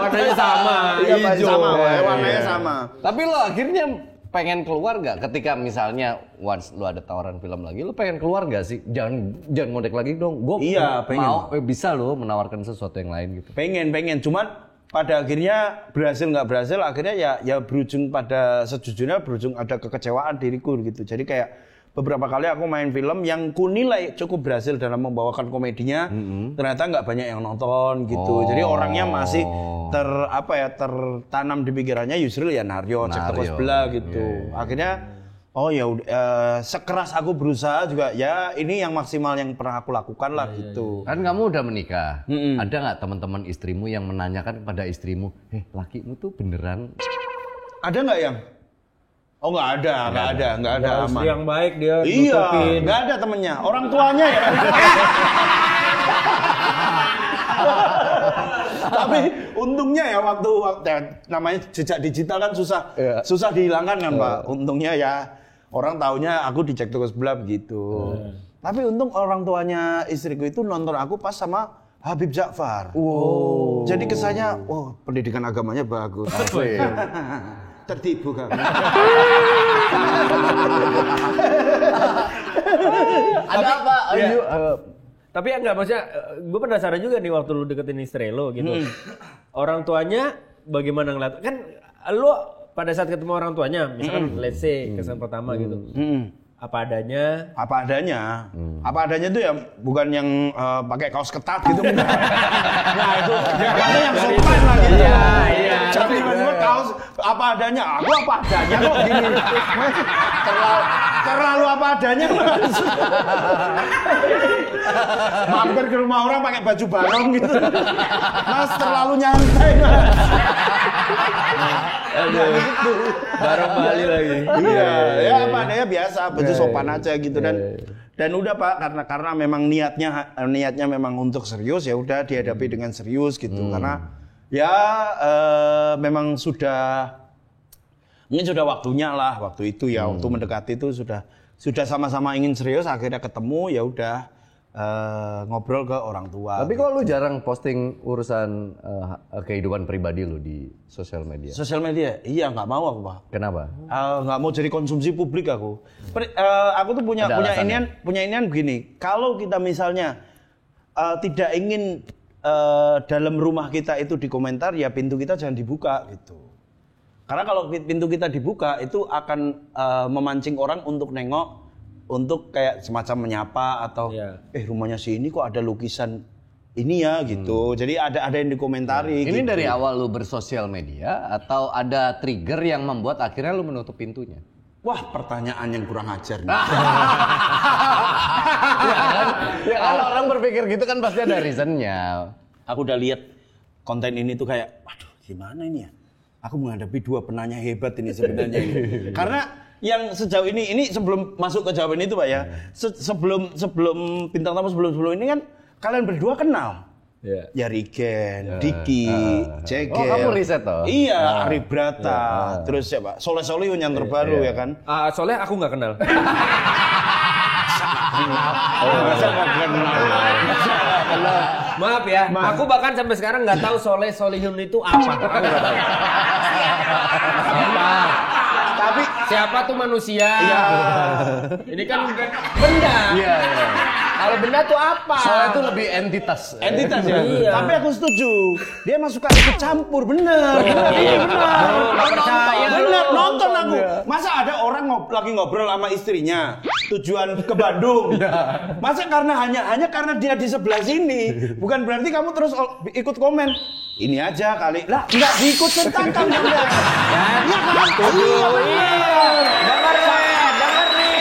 Warnanya sama.
Iya,
hijau.
sama, warnanya sama.
Tapi lo akhirnya pengen keluar gak ketika misalnya once lo ada tawaran film lagi, lo pengen keluar gak sih? Jangan ngondek lagi dong. Gue
pengen.
bisa lo menawarkan sesuatu yang lain gitu.
Pengen. Cuman pada akhirnya berhasil nggak berhasil, akhirnya ya berujung pada sejujurnya berujung ada kekecewaan diriku gitu. Jadi kayak beberapa kali aku main film yang kunilai cukup berhasil dalam membawakan komedinya, ternyata nggak banyak yang nonton gitu. Jadi orangnya masih tertanam di pikirannya Yusril ya Naryo, cek toko sebelah gitu. Akhirnya sekeras aku berusaha juga ya ini yang maksimal yang pernah aku lakukan lah gitu.
Kan kamu udah menikah, ada nggak teman-teman istrimu yang menanyakan kepada istrimu, lakimu tuh beneran?
Ada nggak yang? Oh nggak ada aman.
Yang baik dia
Iya,
nutupin.
nggak ada temennya. Orang tuanya ya. Tapi untungnya ya waktu namanya jejak digital kan susah dihilangkan kan Pak. Untungnya ya orang taunya aku di cek toko sebelah begitu. Tapi untung orang tuanya istriku itu nonton aku pas sama Habib Ja'far. Wow. Jadi kesannya, pendidikan agamanya bagus. Tertipu kamu.
Ada apa?
Tapi ya enggak, maksudnya gue penasaran juga nih waktu lu deketin istri lo gitu. Orang tuanya bagaimana ngeliat? Kan lu pada saat ketemu orang tuanya, misalkan let's say kesan pertama gitu. Apa adanya?
Apa adanya. Apa adanya itu ya bukan yang pakai kaos ketat gitu. Nah itu karena yang sopan lah gitu.
Iya.
Jangan tiba-tiba kaos apa adanya. Aku apa adanya kok gini. Terlalu apa adanya Mas. Mampir ke rumah orang pakai baju barong gitu. Mas terlalu nyantai Mas.
Aduh, bareng Bali lagi.
Iya, ya apa adanya biasa, baju sopan aja gitu dan udah Pak karena memang niatnya memang untuk serius ya udah dihadapi dengan serius gitu karena ya memang ini sudah waktunya lah waktu itu ya waktu mendekati itu sudah sama-sama ingin serius akhirnya ketemu ya udah ngobrol ke orang tua.
Tapi kok lu jarang posting urusan kehidupan pribadi lu di sosial media?
Sosial media? Iya nggak mau aku Pak.
Kenapa?
Nggak mau jadi konsumsi publik aku. Aku tuh punya inian begini. Kalau kita misalnya tidak ingin dalam rumah kita itu dikomentar, ya pintu kita jangan dibuka gitu. Karena kalau pintu kita dibuka itu akan memancing orang untuk nengok. Untuk kayak semacam menyapa atau rumahnya si ini kok ada lukisan ini ya gitu. Jadi ada yang dikomentari.
Ini
gitu.
dari awal lu bersosial media atau ada trigger yang membuat akhirnya lu menutup pintunya?
Wah, pertanyaan yang kurang ajar nih.
Ya kalau orang berpikir gitu kan pasti ada reasonnya.
Aku udah lihat konten ini tuh kayak, waduh gimana ini ya? Aku menghadapi dua penanya hebat ini sebenarnya ini. Karena yang sejauh ini sebelum masuk ke jawaban itu Pak ya, sebelum bintang tamu sebelum ini kan kalian berdua kenal. Ya Rigen, Diki, Jegel.
Oh kamu riset toh?
Iya, Ari Brata, terus siapa? Soleh Solihun yang terbaru ya kan?
Soleh aku nggak kenal. Maaf ya, aku bahkan sampai sekarang nggak tahu Soleh Solihun itu apa. Aku nggak tahu. Apa? Tapi siapa tuh manusia? Iya. Ini kan benda.
Iya.
Kalau benda tuh apa?
Soalnya itu lebih entitas
Ya.
Iya.
Tapi aku setuju. Dia mah suka ikut campur, bener. Iya bener. Bener, nonton aku. Masa ada orang lagi ngobrol sama istrinya, tujuan ke Bandung. Masa hanya karena dia di sebelah sini, bukan berarti kamu terus ikut komen. Ini aja kali. Lah, enggak diikut sertakan ya. Iya kan?
Dengar nih.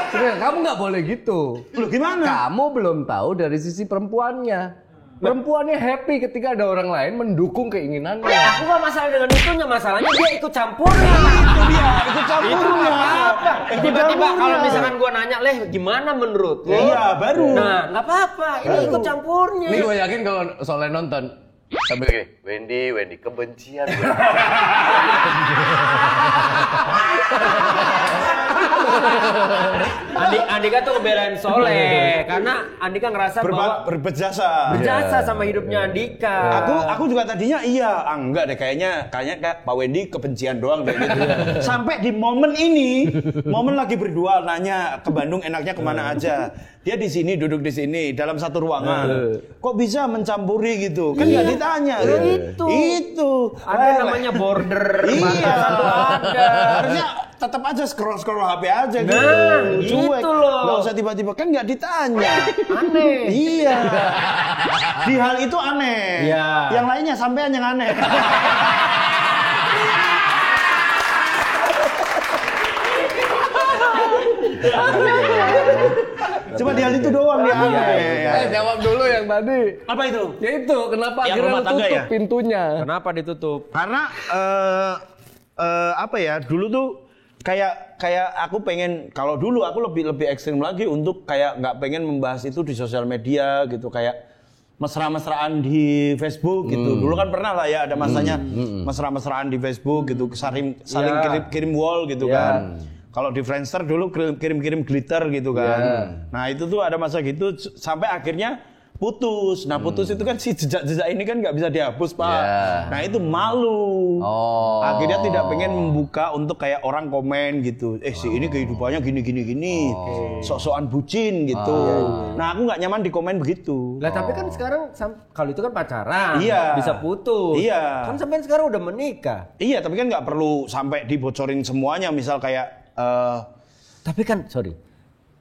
Sebenarnya kamu nggak boleh gitu.
Loh gimana?
Kamu belum tahu dari sisi perempuannya. Perempuannya happy ketika ada orang lain mendukung keinginannya.
Aku gak masalah dengan itunya, masalahnya dia ikut campurnya.
Itu dia, ikut campurnya.
Tiba-tiba kalau misalkan gua nanya, "Leh, gimana menurut lo?"
Iya, baru.
Nah, nggak apa-apa, ini ikut campurnya.
Ini gue yakin kalau Soleh nonton sambil gini, Wendy, kebencian.
Andika tuh ngebelain Soleh karena Andika ngerasa bahwa berjasa sama hidupnya Andika.
Aku juga tadinya enggak deh kayaknya kayak Pak Wendy kebencian doang deh gitu. Sampai di momen lagi berdua nanya ke Bandung enaknya kemana aja. Dia di sini duduk di sini dalam satu ruangan. Kok bisa mencampuri gitu? Kan nggak ditanya. Itu.
Ada namanya border.
Iya.
Ada.
Harusnya tetap aja scroll HP aja gitu.
Nah,
Cuek.
gitu loh.
Nggak usah tiba-tiba kan nggak ditanya.
Aneh.
Iya. Di hal itu aneh.
Iya.
Yang lainnya sampean yang aneh. Cuma di hal itu doang dia aneh.
Jawab dulu yang tadi.
Apa itu?
Ya itu, kenapa
Yang
akhirnya
rumah
lu
tangga
tutup
ya?
pintunya?
Kenapa ditutup?
Karena apa ya? Dulu tuh kayak aku pengen, kalau dulu aku lebih ekstrim lagi untuk kayak nggak pengen membahas itu di sosial media gitu, kayak mesra-mesraan di Facebook gitu. Dulu kan pernah lah ya ada masanya mesra-mesraan di Facebook gitu, saling kirim wall gitu kan. Kalau di Friendster dulu kirim-kirim glitter gitu kan. Nah itu tuh ada masa gitu sampai akhirnya putus. Nah putus itu kan si jejak-jejak ini kan nggak bisa dihapus Pak. Nah itu malu. Akhirnya tidak pengen membuka untuk kayak orang komen gitu. Si ini kehidupannya gini. Sok-sokan bucin gitu. Nah aku nggak nyaman di komen begitu.
Lah tapi kan sekarang kalau itu kan pacaran,
Iya.
bisa putus.
Iya.
Kan sampai sekarang udah menikah.
Iya tapi kan nggak perlu sampai dibocorin semuanya. Misal kayak
Tapi kan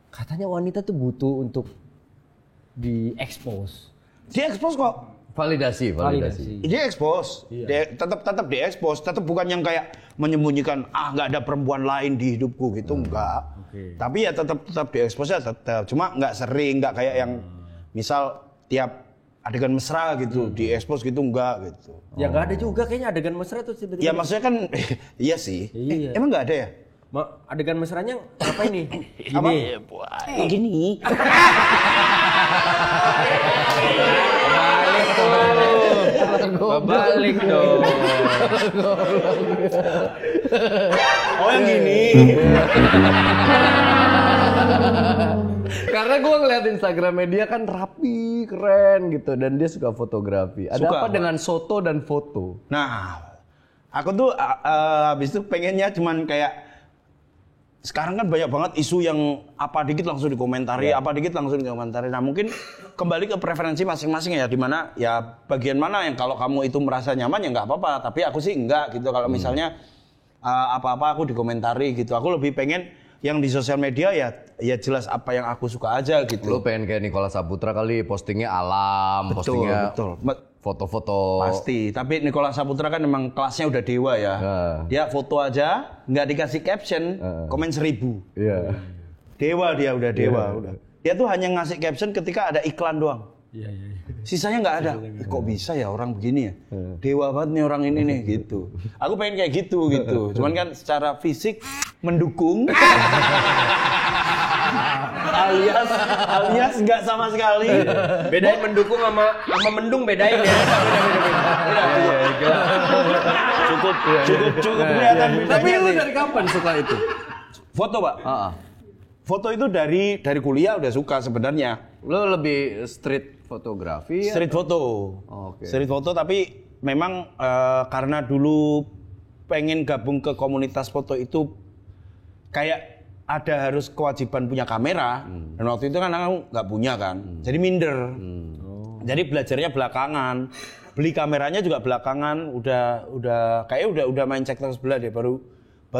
katanya wanita tuh butuh untuk diekspos.
diekspos kok.
Validasi.
Dia expose, tetap diekspos, tetap bukan yang kayak menyembunyikan nggak ada perempuan lain di hidupku gitu enggak. Tapi ya tetap diekspos ya tetap, cuma nggak sering, nggak kayak yang misal tiap adegan mesra gitu diekspos gitu enggak gitu.
Ya nggak ada juga kayaknya adegan mesra tuh tiba-tiba.
Ya maksudnya kan iya sih.
Iya.
Emang nggak ada ya?
Adegan mesranya apa ini?
Gini.
Balik dong.
Oh yang gini.
Karena gue ngeliat Instagramnya dia kan rapi, keren gitu, dan dia suka fotografi. Ada
Suka,
apa
Pak.
dengan soto dan foto?
Nah, aku tuh habis itu pengennya cuman kayak sekarang kan banyak banget isu yang apa dikit langsung dikomentari, apa dikit langsung dikomentari. Nah mungkin kembali ke preferensi masing-masing ya, dimana ya bagian mana yang kalau kamu itu merasa nyaman ya nggak apa-apa. Tapi aku sih enggak gitu. Kalau misalnya apa-apa aku dikomentari gitu. Aku lebih pengen yang di sosial media ya jelas apa yang aku suka aja gitu.
Lo pengen kayak Nicholas Saputra kali, postingnya alam, postingnya
betul.
foto-foto.
Pasti, tapi Nicholas Saputra kan memang kelasnya udah dewa ya. Dia foto aja, nggak dikasih caption, komen 1000.
Iya.
Dewa dia udah dewa. Udah. Dia tuh hanya ngasih caption ketika ada iklan doang.
Iya.
Sisanya nggak ada. Kok bisa ya orang begini ya? Dewa banget nih orang ini nih gitu. Aku pengen kayak gitu. Cuman kan secara fisik mendukung. alias nggak sama sekali.
Bedain mendukung sama mendung bedain ya.
Cukup kelihatan bedanya.
Tapi lu
sih.
dari kapan suka itu?
Foto Pak. Foto itu dari kuliah udah suka sebenarnya.
Lo lebih street fotografi?
Street foto.
Oke.
Street foto tapi memang karena dulu pengen gabung ke komunitas foto itu kayak ada harus kewajiban punya kamera dan waktu itu kan aku nggak punya kan. Jadi minder. Jadi belajarnya belakangan. Beli kameranya juga belakangan, udah kayak udah main cek terus belah deh baru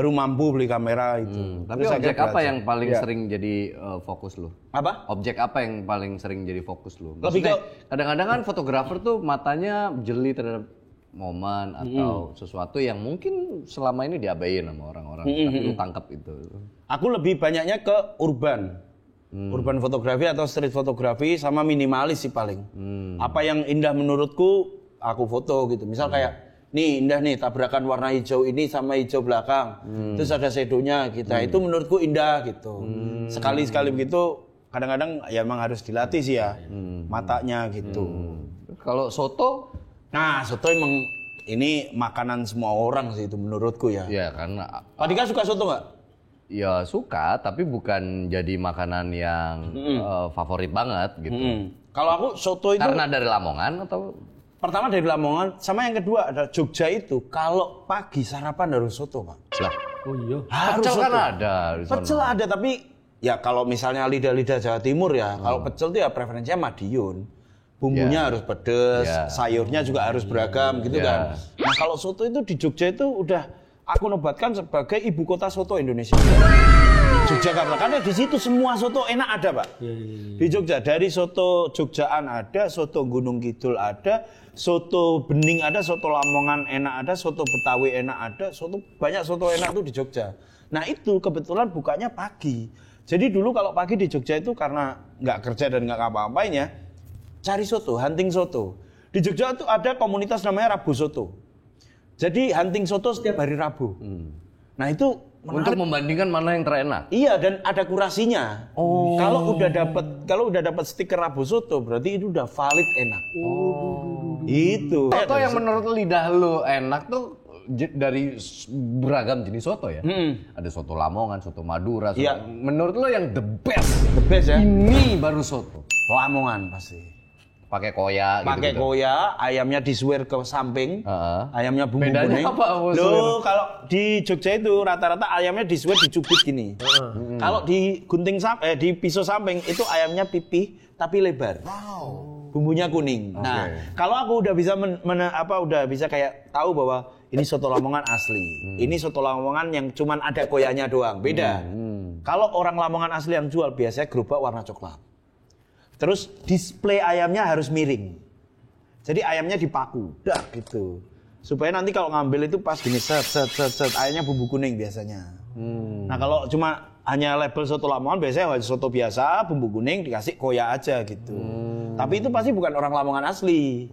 mampu beli kamera itu.
Tapi
Terus
objek
akhirnya
apa
belajar.
yang paling
Ya.
sering jadi fokus lo?
Apa?
Objek apa yang paling sering jadi fokus lo?
Lebih
Maksudnya,
ke-
kadang-kadang kan fotografer tuh matanya jeli terhadap momen atau sesuatu yang mungkin selama ini diabaiin sama orang-orang, tapi lu tangkap itu.
Aku lebih banyaknya ke urban. Urban fotografi atau street fotografi sama minimalis sih paling. Apa yang indah menurutku aku foto gitu. Misal kayak nih indah nih tabrakan warna hijau ini sama hijau belakang. Terus ada shadownya kita. Itu menurutku indah gitu. Sekali-sekali begitu kadang-kadang ya emang harus dilatih sih ya matanya gitu.
Kalau soto,
Nah, soto emang ini makanan semua orang sih itu menurutku ya.
ya karena
Pak Dika suka soto nggak?
ya suka, tapi bukan jadi makanan yang favorit banget gitu.
Kalau aku soto itu
Karena dari Lamongan atau?
pertama dari Lamongan, sama yang kedua ada Jogja itu. Kalau pagi sarapan harus soto, Pak.
Lah,
Oh iya.
Harus
pecel kan
soto.
ada di sana.
Pecel ada, tapi ya kalau misalnya lidah-lidah Jawa Timur ya, kalau pecel itu ya preferensinya Madiun. Bumbunya harus pedes, sayurnya juga harus beragam gitu kan. Nah kalau soto itu di Jogja itu udah aku nobatkan sebagai ibu kota soto Indonesia. Yogyakarta, karena di situ semua soto enak ada Pak. Di Jogja, dari soto Jogjaan ada, soto Gunung Kidul ada, soto Bening ada, soto Lamongan enak ada, soto Betawi enak ada, banyak soto enak tuh di Jogja. Nah itu kebetulan bukanya pagi. Jadi dulu kalau pagi di Jogja itu karena nggak kerja dan nggak ngapa-ngapain ya, cari soto, hunting soto. Di Jogja itu ada komunitas namanya Rabu Soto. Jadi hunting soto setiap hari Rabu. Nah itu
Untuk membandingkan mana yang terenak.
iya dan ada kurasinya. Kalau udah dapat stiker Rabu Soto berarti itu udah valid enak. Itu.
Soto yang menurut lidah lu enak tuh dari beragam jenis soto ya. Ada soto Lamongan, soto Madura.
Iya.
Menurut lu yang the best,
The best ya.
ini baru soto.
Lamongan pasti.
Pakai koya gitu.
Pakai koya, ayamnya disuir ke samping. Ayamnya bumbu
Bedanya
kuning.
apa?
Loh, kalau di Jogja itu rata-rata ayamnya disuir dicubit gini. Kalau di di pisau samping itu ayamnya pipih tapi lebar. Bumbunya kuning. Nah, kalau aku udah bisa udah bisa kayak tahu bahwa ini soto Lamongan asli. Ini soto Lamongan yang cuman ada koyanya doang. Beda. Kalau orang Lamongan asli yang jual biasanya gerobak warna coklat. Terus display ayamnya harus miring. Jadi ayamnya dipaku, dah gitu. Supaya nanti kalau ngambil itu pas gini set ayamnya bumbu kuning biasanya. Nah, kalau cuma hanya label soto Lamongan biasanya soto biasa, bumbu kuning dikasih koya aja gitu. Tapi itu pasti bukan orang Lamongan asli.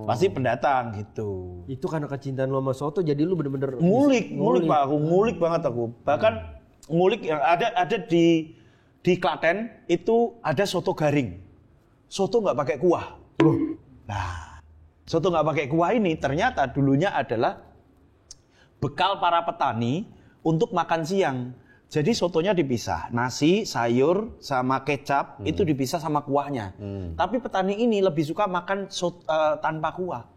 Pasti pendatang gitu.
Itu karena kecintaan lo sama soto jadi lu bener-bener
ngulik Pak, aku ngulik banget aku. Bahkan ngulik yang ada di Klaten itu ada soto garing. Soto nggak pakai kuah. Nah, soto nggak pakai kuah ini ternyata dulunya adalah bekal para petani untuk makan siang. Jadi sotonya dipisah, nasi, sayur, sama kecap itu dipisah sama kuahnya. Tapi petani ini lebih suka makan tanpa kuah.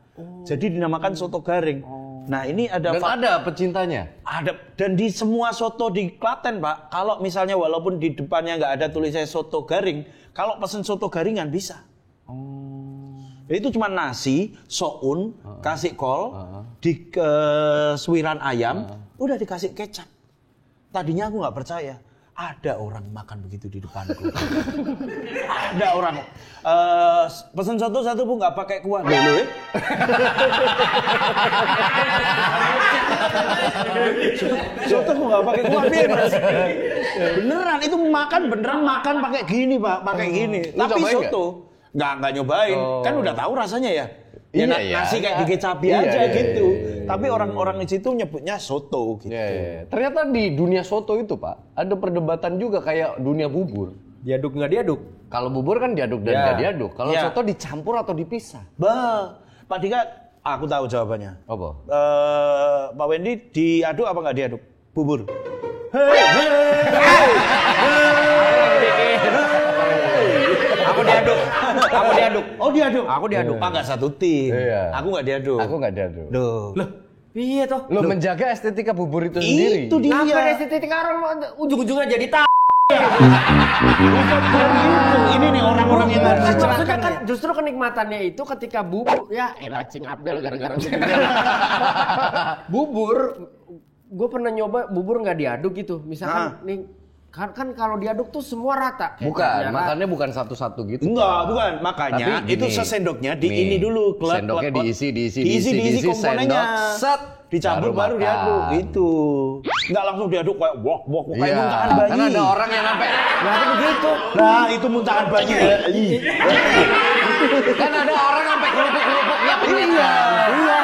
Jadi dinamakan soto garing. Nah, ini ada
dan ada pecintanya.
Ada, dan di semua soto di Klaten, Pak, kalau misalnya walaupun di depannya nggak ada tulisannya soto garing, kalau pesen soto garingan bisa. Itu cuma nasi, soun, kasih kol, di suiran ayam, udah dikasih kecap. Tadinya aku nggak percaya. Ada orang makan begitu di depanku. Ada orang pesen soto satu pun nggak pakai kuah dulu ya. Soto kok nggak pakai kuah Mas? Beneran itu beneran makan pakai gini Pak, pakai gini. Tapi soto nggak nyobain, kan udah tahu rasanya ya. Ya, nasi kayak dikecapi aja gitu. Tapi orang-orang di situ nyebutnya soto gitu.
Ternyata di dunia soto itu Pak, ada perdebatan juga kayak dunia bubur.
Diaduk nggak diaduk?
Kalau bubur kan diaduk dan nggak diaduk. Kalau soto dicampur atau dipisah?
Pak Dika, aku tahu jawabannya.
Apa?
Pak Wendy diaduk apa nggak diaduk? Bubur.
Aku diaduk.
Oh diaduk.
Aku diaduk.
Pak nggak satu tim. Aku nggak diaduk.
Aku nggak diaduk.
Loh.
Iya toh.
Lo menjaga estetika bubur itu sendiri.
Itu dia.
Kenapa estetika orang ujung-ujungnya jadi
Ini nih orang-orang yang harus
maksudnya kan justru kenikmatannya itu ketika bubur ya Cing Abdel gara-gara bubur gue pernah nyoba bubur nggak diaduk gitu misalkan nih kan kalau diaduk tuh semua rata.
Bukan, makannya bukan satu-satu gitu.
Enggak, bukan. Makanya itu sesendoknya di ini dulu.
Sendoknya diisi
komponennya.
Set.
Dicampur baru diaduk gitu. Enggak langsung diaduk kayak wok kayak muntahan bayi.
Kan ada orang yang sampai
begitu. Nah, itu muntahan bayi.
Kan ada orang sampai kelupuk-kelupuknya punya.
Iya.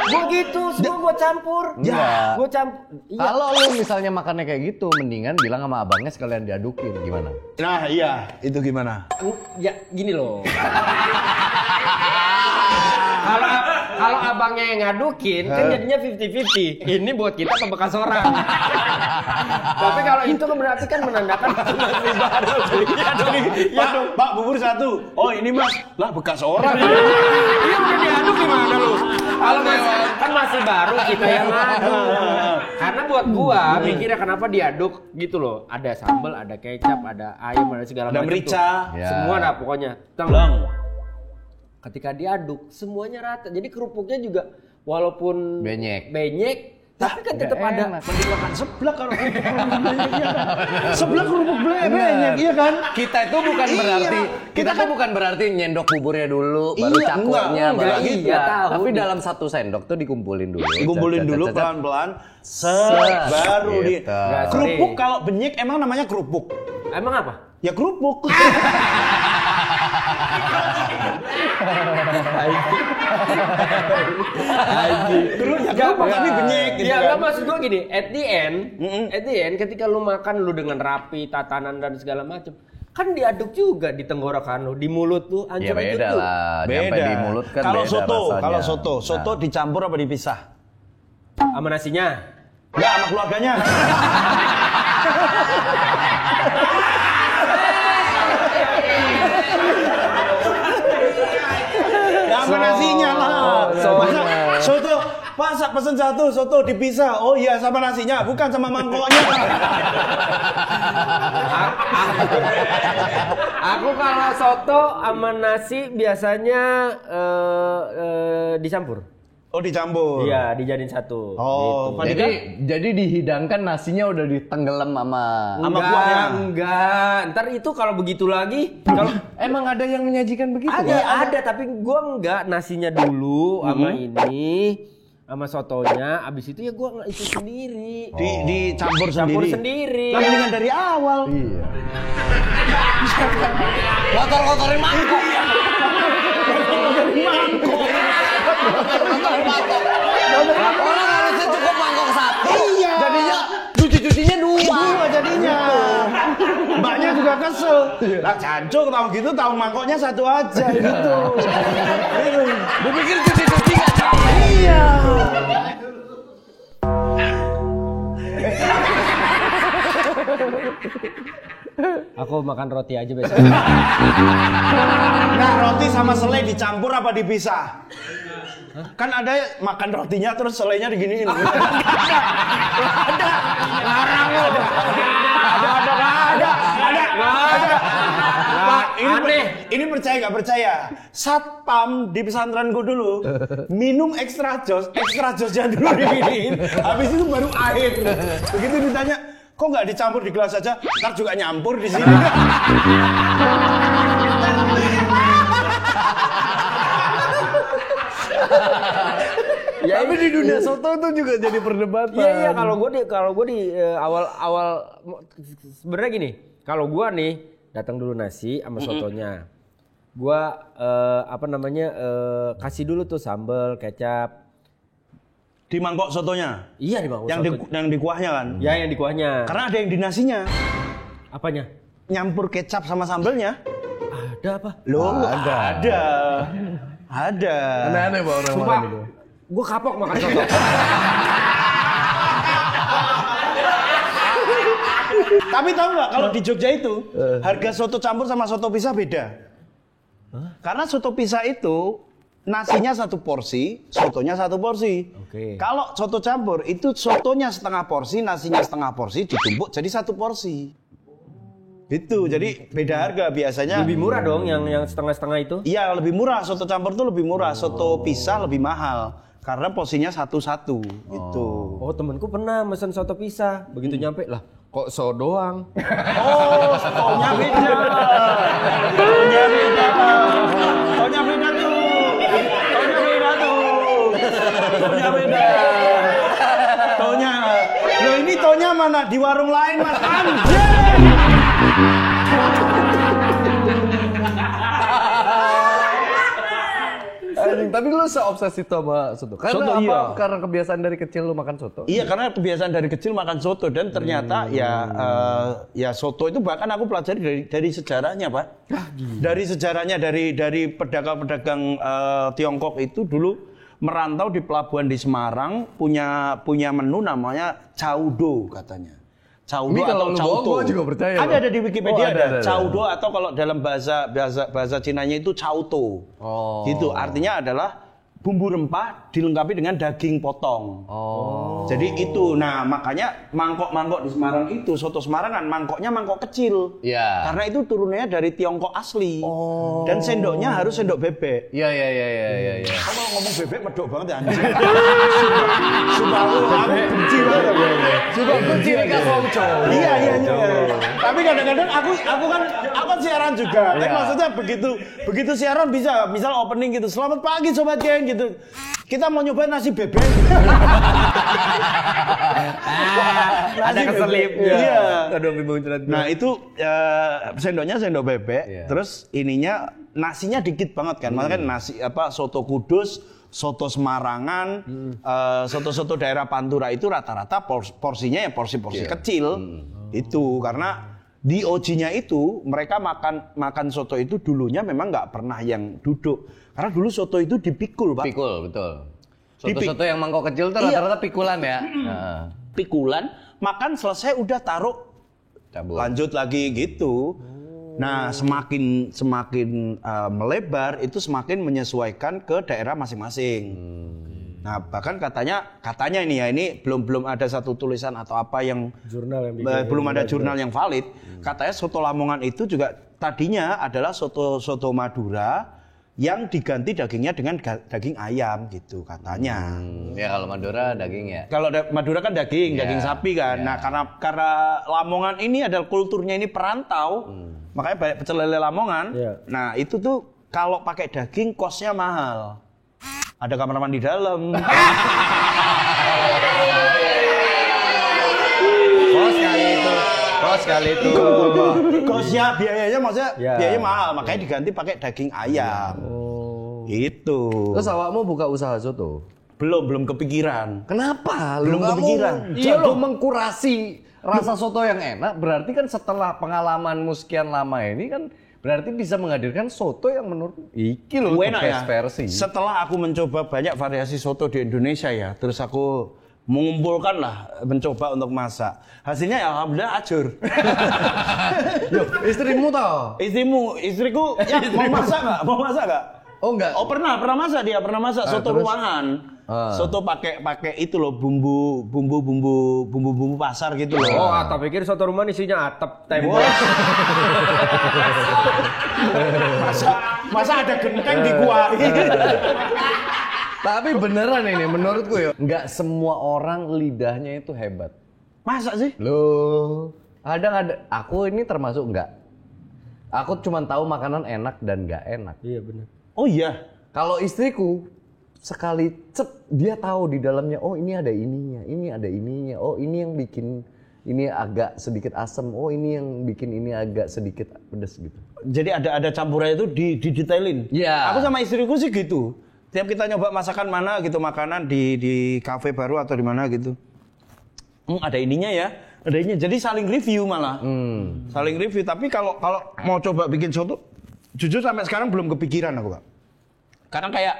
Gue gitu, semua gue campur.
Ya.
Gue campur.
Kalau lu misalnya makannya kayak gitu, mendingan bilang sama abangnya sekalian diadukin, gimana?
Nah, iya. Itu gimana?
Ya, gini loh. Kalau abangnya yang ngadukin, kan jadinya 50-50. Ini buat kita apa bekas orang. Tapi kalau itu kan berarti kan menandakan masih baru.
Iya dong. Pak, bubur satu. Oh, ini Mas. Lah, bekas orang.
Iya, udah diaduk gimana lu? Kalau masih baru kita yang ngaduk. Karena buat gua mikirnya kenapa diaduk gitu loh. Ada sambal, ada kecap, ada ayam, ada segala macam.
Ada merica.
Semua dah pokoknya. Teng. Ketika diaduk semuanya rata. Jadi kerupuknya juga walaupun benyek, tapi kan tetap ada.
Mending makan seblak kalau kerupuk benyek, iya kan? Seblak kerupuk benyek, iya kan?
Kita itu bukan berarti nyendok buburnya dulu, baru cakupnya, baru
gitu.
Tapi dalam satu sendok tuh dikumpulin dulu.
Dikumpulin dulu pelan-pelan. Baru di kerupuk kalau benyek emang namanya kerupuk.
Emang apa?
Ya kerupuk. Terus ya kerupuk tapi benyek gitu.
Ya enggak maksud gua gini, at the end ketika lu makan lu dengan rapi, tatanan dan segala macam, kan diaduk juga di tenggorokan lu, di mulut tuh
Ya beda lah, nyampe di mulut kan
kalau
beda
soto dicampur apa dipisah?
Sama nasinya.
Enggak, sama keluarganya. sama nasinya lah. Masa soto, Pak pesen satu soto dipisah. Oh iya sama nasinya, bukan sama mangkoknya.
Aku kalau soto sama nasi biasanya dicampur.
Oh dicampur.
Iya, dijadiin satu.
Oh,
gitu.
Jadi dihidangkan nasinya udah ditenggelam sama
kuahnya.
Enggak. Ntar itu kalau begitu lagi, kalau
emang ada yang menyajikan begitu?
ada, tapi gua enggak, nasinya dulu sama ini sama sotonya, abis itu ya gua itu sendiri.
Dicampur
sendiri.
Lah mendingan dari awal.
Iya. Kotor-kotorin mangkok. Orang harusnya cukup mangkok satu.
Iya.
Jadinya cuci-cucinya dua
jadinya. Mbaknya juga kesel. Lah jancuk tahu gitu tahu mangkoknya satu aja gitu.
Gue pikir cuci-cuci nggak capek.
Iya.
Aku makan roti aja biasanya.
Nah roti sama selai dicampur apa dipisah? Kan ada makan rotinya terus selainya diginiin. Ada. Pak, ini percaya nggak percaya? Satpam di pesantrenku dulu minum extra josnya dulu diginiin. Habis itu baru air. Begitu ditanya, kok nggak dicampur di gelas saja? Ntar juga nyampur di sini.
Ya, tapi di dunia soto itu juga jadi perdebatan.
Iya, kalau gue di awal sebenarnya gini, kalau gue nih datang dulu nasi sama sotonya, gue kasih dulu tuh sambal, kecap.
Di mangkok sotonya?
Iya di mangkok
yang di kuahnya kan?
Ya yang di kuahnya.
Karena ada yang di nasinya.
Apanya?
Nyampur kecap sama sambelnya.
Ada apa?
Loh, ada.
Aneh-aneh Pak orang
Sumpah,
itu.
gue kapok makan soto.
Tapi tahu nggak kalau di Jogja itu harga soto campur sama soto pisah beda. Karena soto pisah itu nasinya satu porsi, sotonya satu porsi.
Oke.
Kalau soto campur itu sotonya setengah porsi, nasinya setengah porsi ditumpuk jadi satu porsi. Itu jadi beda harga biasanya.
Lebih murah dong yang setengah-setengah itu?
Iya lebih murah, soto campur tuh lebih murah, soto pisah lebih mahal karena porsinya satu-satu gitu.
Oh temanku pernah mesen soto pisah, begitu nyampe lah kok so doang.
Oh, sotonya beda. Sotonya beda tuh. Tonya. Loh ini tonya mana? Di warung lain Mas. Anjir.
Tapi lu seobsesi itu sama soto? Karena
Soto,
apa?
iya.
Karena kebiasaan dari kecil lu makan soto?
Iya karena kebiasaan dari kecil makan soto dan ternyata ya soto itu bahkan aku pelajari dari sejarahnya Pak. Dari sejarahnya dari pedagang-pedagang Tiongkok itu dulu merantau di pelabuhan di Semarang punya menu namanya caudo katanya. Caudo
Ini kalau
atau
lu
cauto.
bohong, gua juga percaya,
Ada di Wikipedia
ada.
Caudo atau kalau dalam bahasa Cinanya itu cauto.
Oh.
Gitu artinya adalah bumbu rempah dilengkapi dengan daging potong.
Oh.
Jadi itu, nah makanya mangkok-mangkok di Semarang itu, soto Semarang kan mangkoknya mangkok kecil.
Iya.
Karena itu turunannya dari Tiongkok asli. Oh. Dan sendoknya harus sendok bebek.
Iya.
Kamu kalau ngomong bebek medok banget ya anjing. Sumpah aku benci banget.
Sudah kunci nikah Songco.
Iya. Tapi kadang-kadang aku kan siaran juga. Tapi maksudnya begitu siaran bisa misal opening gitu. Selamat pagi sobat geng gitu. Kita mau nyoba nasi bebek.
Ada keselipnya.
Iya.
Aduh, bibung cerat.
Nah itu sendoknya sendok bebek. Terus ininya nasinya dikit banget kan. Makanya kan nasi soto Kudus, soto Semarangan, soto-soto daerah Pantura itu rata-rata porsinya ya porsi-porsi kecil. Itu karena di OG-nya itu mereka makan soto itu dulunya memang nggak pernah yang duduk. Karena dulu soto itu dipikul, Pak.
Pikul, betul. Soto-soto yang mangkok kecil itu rata-rata pikulan ya.
Pikulan, makan selesai udah taruh
Cabut.
lanjut lagi gitu. Nah, semakin melebar itu semakin menyesuaikan ke daerah masing-masing. Nah, bahkan katanya ini belum ada satu tulisan atau apa yang
Jurnal yang
belum ada jurnal yang valid. Katanya soto Lamongan itu juga tadinya adalah soto Madura yang diganti dagingnya dengan daging ayam gitu katanya.
Ya kalau Madura daging ya.
Kalau Madura kan daging sapi kan. Nah, karena Lamongan ini adalah kulturnya ini perantau, makanya banyak pecel lele Lamongan. Nah, itu tuh kalau pakai daging kosnya mahal. Ada kamar mandi dalam.
Kos kali itu.
Kosnya biayanya maksudnya biayanya mahal, makanya diganti pakai daging ayam. Itu.
Terus awakmu buka usaha soto?
Belum kepikiran.
Kenapa?
Belum kepikiran.
Iya lo mengkurasi rasa soto yang enak, berarti kan setelah pengalamanmu sekian lama ini kan berarti bisa menghadirkan soto yang menurut iki loh
enak
best
ya.
versi.
Setelah aku mencoba banyak variasi soto di Indonesia ya, terus aku mencoba untuk masak. Hasilnya ya alhamdulillah ajur.
Yo, istrimu toh?
Istriku ya, mau masak nggak?
Oh enggak.
Oh pernah masak dia, soto
terus?
rumahan. Soto pakai itu loh bumbu pasar gitu loh.
Oh, atap pikir soto rumahan isinya atap tembok.
Masa ada genteng di gua.
Tapi beneran ini menurutku ya, nggak semua orang lidahnya itu hebat.
Masa sih?
Loh, ada. Aku ini termasuk enggak. Aku cuma tahu makanan enak dan nggak enak.
Iya benar.
Oh iya.
Kalau istriku sekali dia tahu di dalamnya. Oh ini ada ininya, ini ada ininya. Oh ini yang bikin ini agak sedikit asam. Oh ini yang bikin ini agak sedikit pedas gitu.
Jadi ada campurannya itu didetailin.
Iya.
Aku sama istriku sih gitu. Tiap kita nyoba masakan mana gitu, makanan di kafe baru atau di mana gitu. Ada ininya ya, ada ininya. Jadi saling review malah. Saling review. Tapi kalau mau coba bikin soto, jujur sampai sekarang belum kepikiran aku, Pak. Karena kayak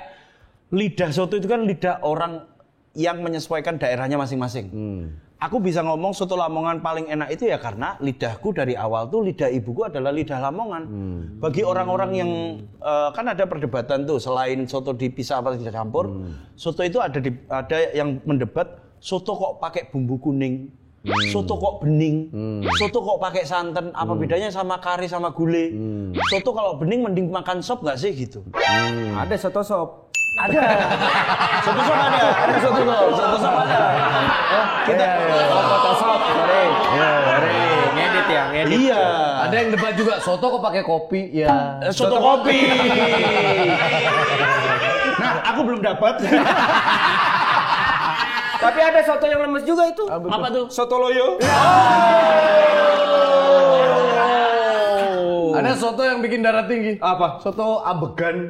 lidah soto itu kan lidah orang yang menyesuaikan daerahnya masing-masing. Aku bisa ngomong soto Lamongan paling enak itu ya karena lidahku dari awal tuh lidah ibuku adalah lidah Lamongan. Bagi orang-orang yang kan ada perdebatan tuh selain soto dipisah atau tidak campur, soto itu ada yang mendebat soto kok pakai bumbu kuning, soto kok bening, soto kok pakai santan, apa bedanya sama kari sama gulai? Soto kalau bening mending makan sop nggak sih gitu?
Ada soto sop.
Ada. Soto sop ada. Ada soto sop ada. Kita
Soto sop. Sorry. Ngedit ya, ngedit.
iya.
Ada yang debat juga soto kok pakai kopi ya.
Soto kopi. Nah, aku belum dapat.
Tapi ada soto yang lemes juga itu.
Apa tuh?
Soto loyo.
Ada soto yang bikin darah tinggi.
Apa?
Soto ambegan.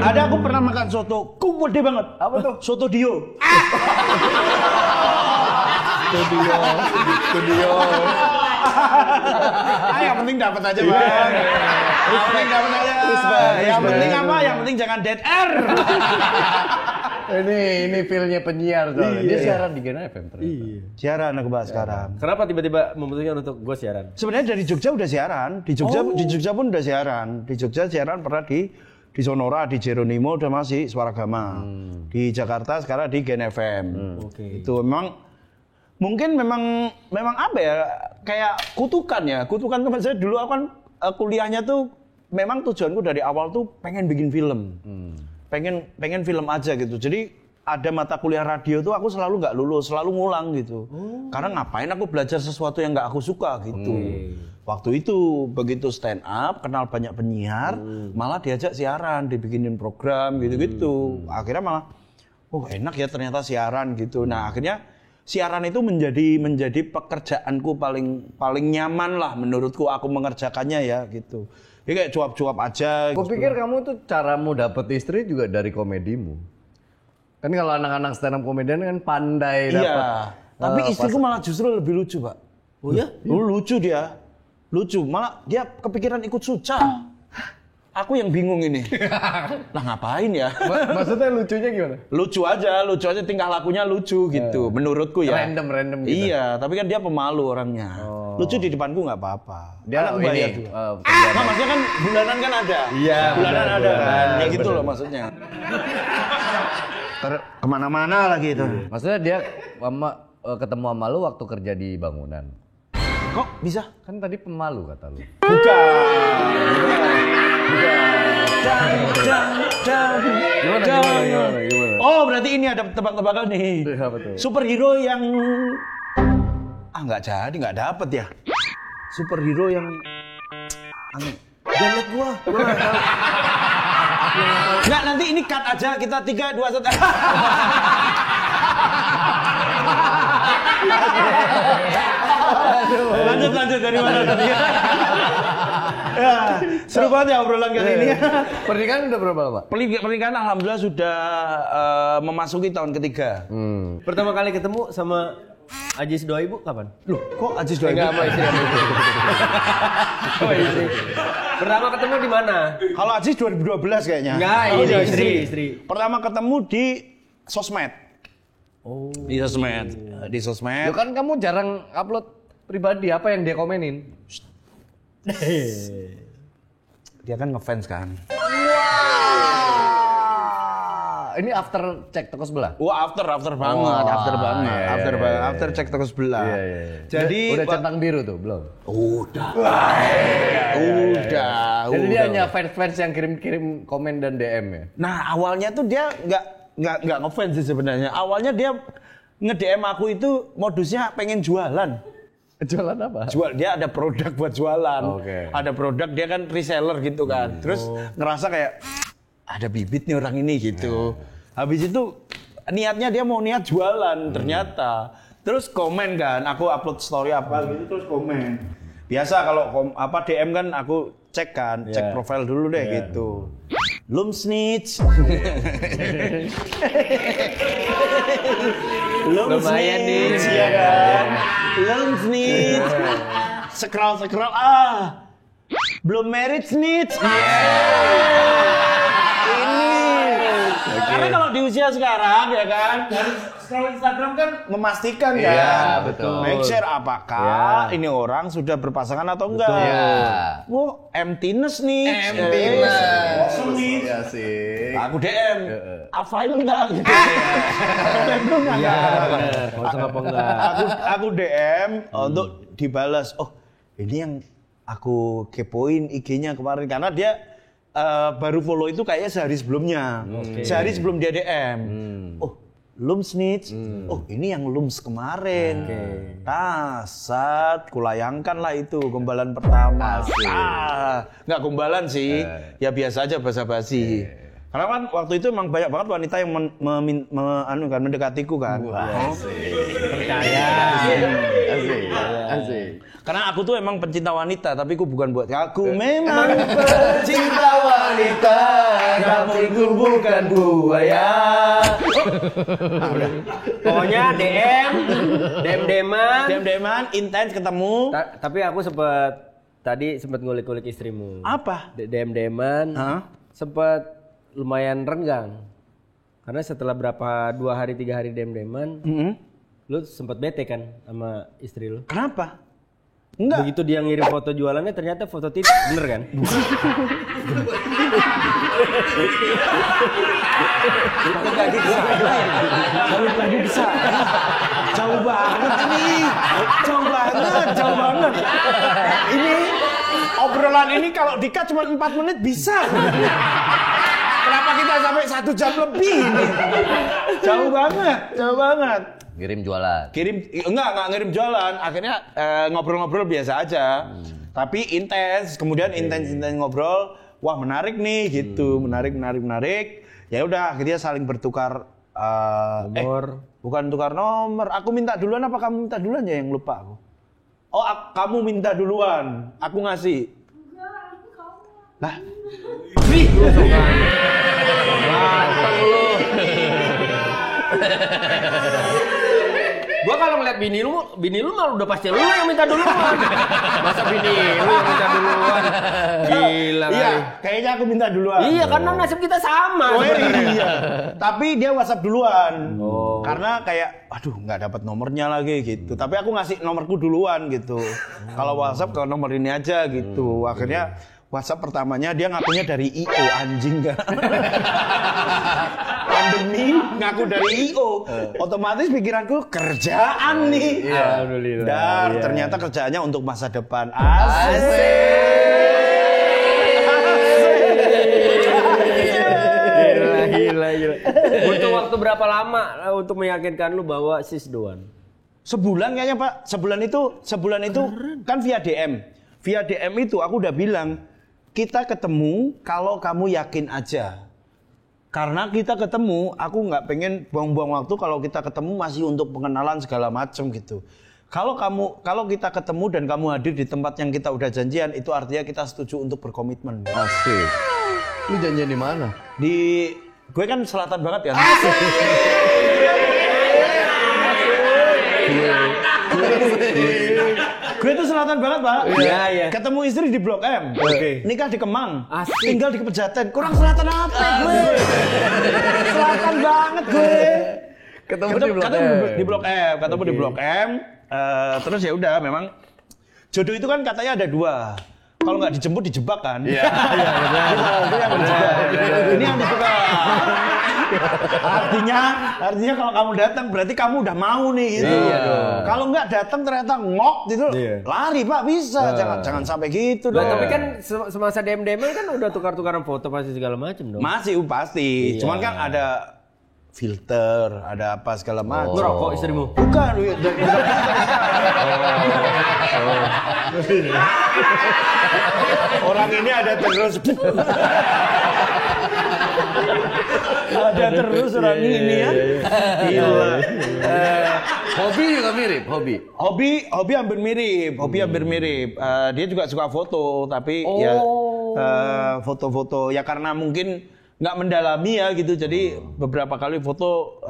Ada aku pernah makan soto, gede banget. Apa tuh? Soto Dio. Yang penting dapat aja, Bang. Yang penting dapat aja. Yang penting apa? Yang penting jangan dead air.
Ini feel-nya penyiar soalnya. Dia siaran di Gen FM ternyata.
Iya.
Siaran aku bahas sekarang.
Kenapa tiba-tiba memutuskan untuk gue siaran?
Sebenarnya dari Jogja udah siaran. Di Jogja pun udah siaran. Di Jogja siaran pernah di Sonora, di Jeronimo udah masih Suaragama. Di Jakarta sekarang di Gen FM. Itu mungkin memang apa ya? Kayak kutukan ya. Kutukan teman saya dulu aku kan kuliahnya tuh memang tujuanku dari awal tuh pengen bikin film. Pengen film aja gitu. Jadi ada mata kuliah radio tuh aku selalu nggak lulus, selalu ngulang gitu. Karena ngapain aku belajar sesuatu yang nggak aku suka gitu. Waktu itu begitu stand up, kenal banyak penyiar, malah diajak siaran, dibikinin program gitu-gitu. Akhirnya malah, enak ya ternyata siaran gitu. Nah akhirnya siaran itu menjadi pekerjaanku paling nyaman lah menurutku aku mengerjakannya ya gitu. Jadi kayak cuap-cuap aja.
Gue pikir kamu tuh caramu dapet istri juga dari komedimu. Kan kalau anak-anak stand up komedian kan pandai dapat.
Iya. Tapi istriku malah justru lebih lucu, Pak. Oh ya? Lucu dia. Lucu. Malah dia kepikiran ikut Suca. Aku yang bingung ini. Lah ngapain ya?
Maksudnya lucunya gimana?
Lucu aja tingkah lakunya lucu gitu. Menurutku ya.
Random gitu.
Iya, tapi kan dia pemalu orangnya. Lucu di depanku nggak apa-apa.
Dia
Anak bayar juga. Nah, maksudnya kan bulanan kan ada.
Iya,
bulanan ada kan. Ya gitu
bener.
loh maksudnya. Kemana-mana lagi itu.
Maksudnya dia ketemu sama lu waktu kerja di bangunan.
Kok bisa?
Kan tadi pemalu kata lu. Gimana?
Oh, berarti ini ada tebak-tebakan nih.
Iya, betul.
Superhero yang nggak dapet ya. Superhero yang jangan gua nggak tahu. Nggak, nanti ini cut aja, kita 3, 2, 1. lanjut dari mana tadi? Ya, seru banget ya obrolan kali ini.
Pernikahan udah berapa lama?
Pernikahan alhamdulillah sudah memasuki tahun ketiga.
Pertama kali ketemu sama Ajis doa ibu kapan?
Loh, kok Ajis doa
Enggak, sama istri. Oh, istri. Pertama ketemu di mana?
Kalau Ajis 2012 kayaknya.
Enggak, ini istri.
Pertama ketemu di sosmed. Oh. Di sosmed. Di sosmed.
Ya kan kamu jarang upload pribadi, apa yang dia komenin?
Dia kan ngefans kan.
Ini after cek toko sebelah?
Wah, after banget, after cek toko sebelah. Jadi
udah centang biru tuh, belum?
Udah.
Jadi dia hanya fans-fans yang kirim-kirim komen dan DM ya?
Nah, awalnya tuh dia nggak ngefans sih sebenarnya. Awalnya dia nge-DM aku itu modusnya pengen jualan.
Jualan apa?
Dia ada produk buat jualan.
Oke.
Ada produk, dia kan reseller gitu kan. Terus ngerasa kayak ada bibit nih orang ini gitu. Habis itu niatnya dia mau niat jualan ternyata. Terus komen kan, aku upload story apa gitu terus komen. Biasa kalau DM kan aku cek kan, cek profil dulu deh gitu. Lumsnitz. Lumsnitz ya kan. Lumsnitz. Scroll belum married snitch. Karena kalau di usia sekarang ya kan, dari scroll Instagram kan memastikan kan.
Iya, betul.
Make sure apakah ini orang sudah berpasangan atau enggak.
Iya.
Wah, emptiness nih. Kosong nih.
Iya sih.
Aku DM. File enggak gitu.
Iya, benar. Kosong apa enggak?
Aku DM untuk dibalas. Oh, ini yang aku kepoin IG-nya kemarin karena dia baru follow itu kayaknya sehari sebelumnya. Sehari sebelum dia DM. Oh, Lumsnitz. Oh, ini yang Lums kemarin. Nah, kulayangkan lah itu gombalan pertama. Nggak gombalan sih. Ya biasa aja basa-basi. Karena kan waktu itu emang banyak banget wanita yang mendekatiku kan.
Percaya.
Asik.
Karena aku tuh emang pencinta wanita, tapi aku bukan buat aku memang pencinta wanita, tapi aku bukan buaya.
Pokoknya DM-an,
intens ketemu.
Tapi aku sempet ngulik-ngulik istrimu.
Apa?
DM-an, sempet lumayan renggang. Karena setelah 2 hari 3 hari DM-an, lu sempet bete kan sama istri lu.
Kenapa? Enggak.
Begitu dia ngirim foto jualannya ternyata foto titik, bener kan?
Balik lagi bisa. Jauh banget ini. Jauh banget. Ini obrolan ini kalau di-cut cuma 4 menit bisa. Kenapa kita sampai 1 jam lebih ini? Jauh banget.
Ngirim jualan.
Enggak ngirim jualan. Akhirnya ngobrol-ngobrol biasa aja. Tapi intens, kemudian intens ngobrol. Wah, menarik nih gitu. Menarik. Ya udah, akhirnya saling bertukar
Nomor.
Bukan tukar nomor. Aku minta duluan apa kamu minta duluan ya yang lupa aku. Oh, kamu minta duluan. Aku ngasih. Lah. Nih.
Gua kalau ngeliat bini lu malah udah pasti lu yang minta duluan. Masa bini lu yang minta duluan? Gila
Iya,
kali.
kayaknya aku minta duluan.
Iya, karena nasib kita sama.
Oh
sebenarnya.
iya. Tapi dia WhatsApp duluan. Karena kayak aduh nggak dapat nomornya lagi gitu. Tapi aku ngasih nomorku duluan gitu. Kalau WhatsApp ke nomor ini aja gitu. Akhirnya WhatsApp pertamanya dia ngakunya dari IO, anjing kan. Pandemi ngaku dari IO. Otomatis pikiranku kerjaan nih.
Alhamdulillah.
Dan
Iya.
ternyata kerjaannya untuk masa depan. Asik.
Gila. Butuh waktu berapa lama untuk meyakinkan lu bahwa sis doan?
Sebulan kayaknya Pak. Sebulan itu kan via DM. Via DM itu aku udah bilang, kita ketemu kalau kamu yakin aja. Karena kita ketemu, aku nggak pengen buang-buang waktu kalau kita ketemu masih untuk pengenalan segala macam gitu. Kalau kita ketemu dan kamu hadir di tempat yang kita udah janjian, itu artinya kita setuju untuk berkomitmen.
Asik. Lu janjian di mana?
Gue kan selatan banget ya. Gue tuh selatan banget, Pak.
Iya.
Ketemu istri di Blok M. Nikah di Kemang.
Asik.
Tinggal di Pejaten. Kurang selatan apa gue? Selatan banget gue.
Ketemu di Blok M.
Di Blok M. Ketemu di Blok M. Terus ya udah, memang jodoh itu kan katanya ada dua. Kalau nggak dijemput dijebak kan? Iya. Ini yang dijebak. Artinya kalau kamu datang berarti kamu udah mau nih gitu. Kalau nggak datang ternyata ngok gitu, lari Pak bisa. Jangan sampai gitu dong.
Tapi kan semasa DM kan udah tukar-tukaran foto pasti segala macam dong.
Masih pasti. Cuman kan ada filter, ada apa segala macam.
Ngerokok istrimu?
Bukan. Orang ini ada terus. Ada terus orang ini ya. Gila.
Hobi juga mirip, hobi.
Hobi hampir mirip. Dia juga suka foto, tapi ya foto-foto ya karena mungkin nggak mendalami ya gitu. Jadi beberapa kali foto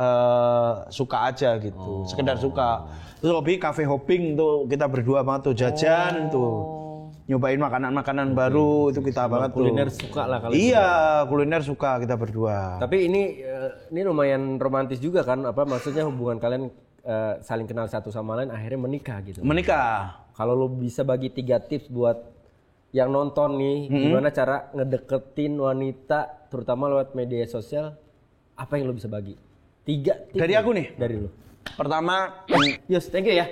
suka aja gitu, sekedar suka. Terus hobi cafe hopping tuh kita berdua banget tuh jajan tuh. Nyobain makanan-makanan baru itu kita banget tuh.
Kuliner suka lah kalau.
Iya, kuliner suka kita berdua.
Tapi ini lumayan romantis juga kan? Apa maksudnya hubungan kalian saling kenal satu sama lain akhirnya menikah gitu.
Menikah.
Kalau lo bisa bagi 3 tips buat yang nonton nih, gimana cara ngedeketin wanita terutama lewat media sosial, apa yang lo bisa bagi? 3 tips.
Dari aku nih?
Dari lo.
Pertama,
Yus, thank you ya.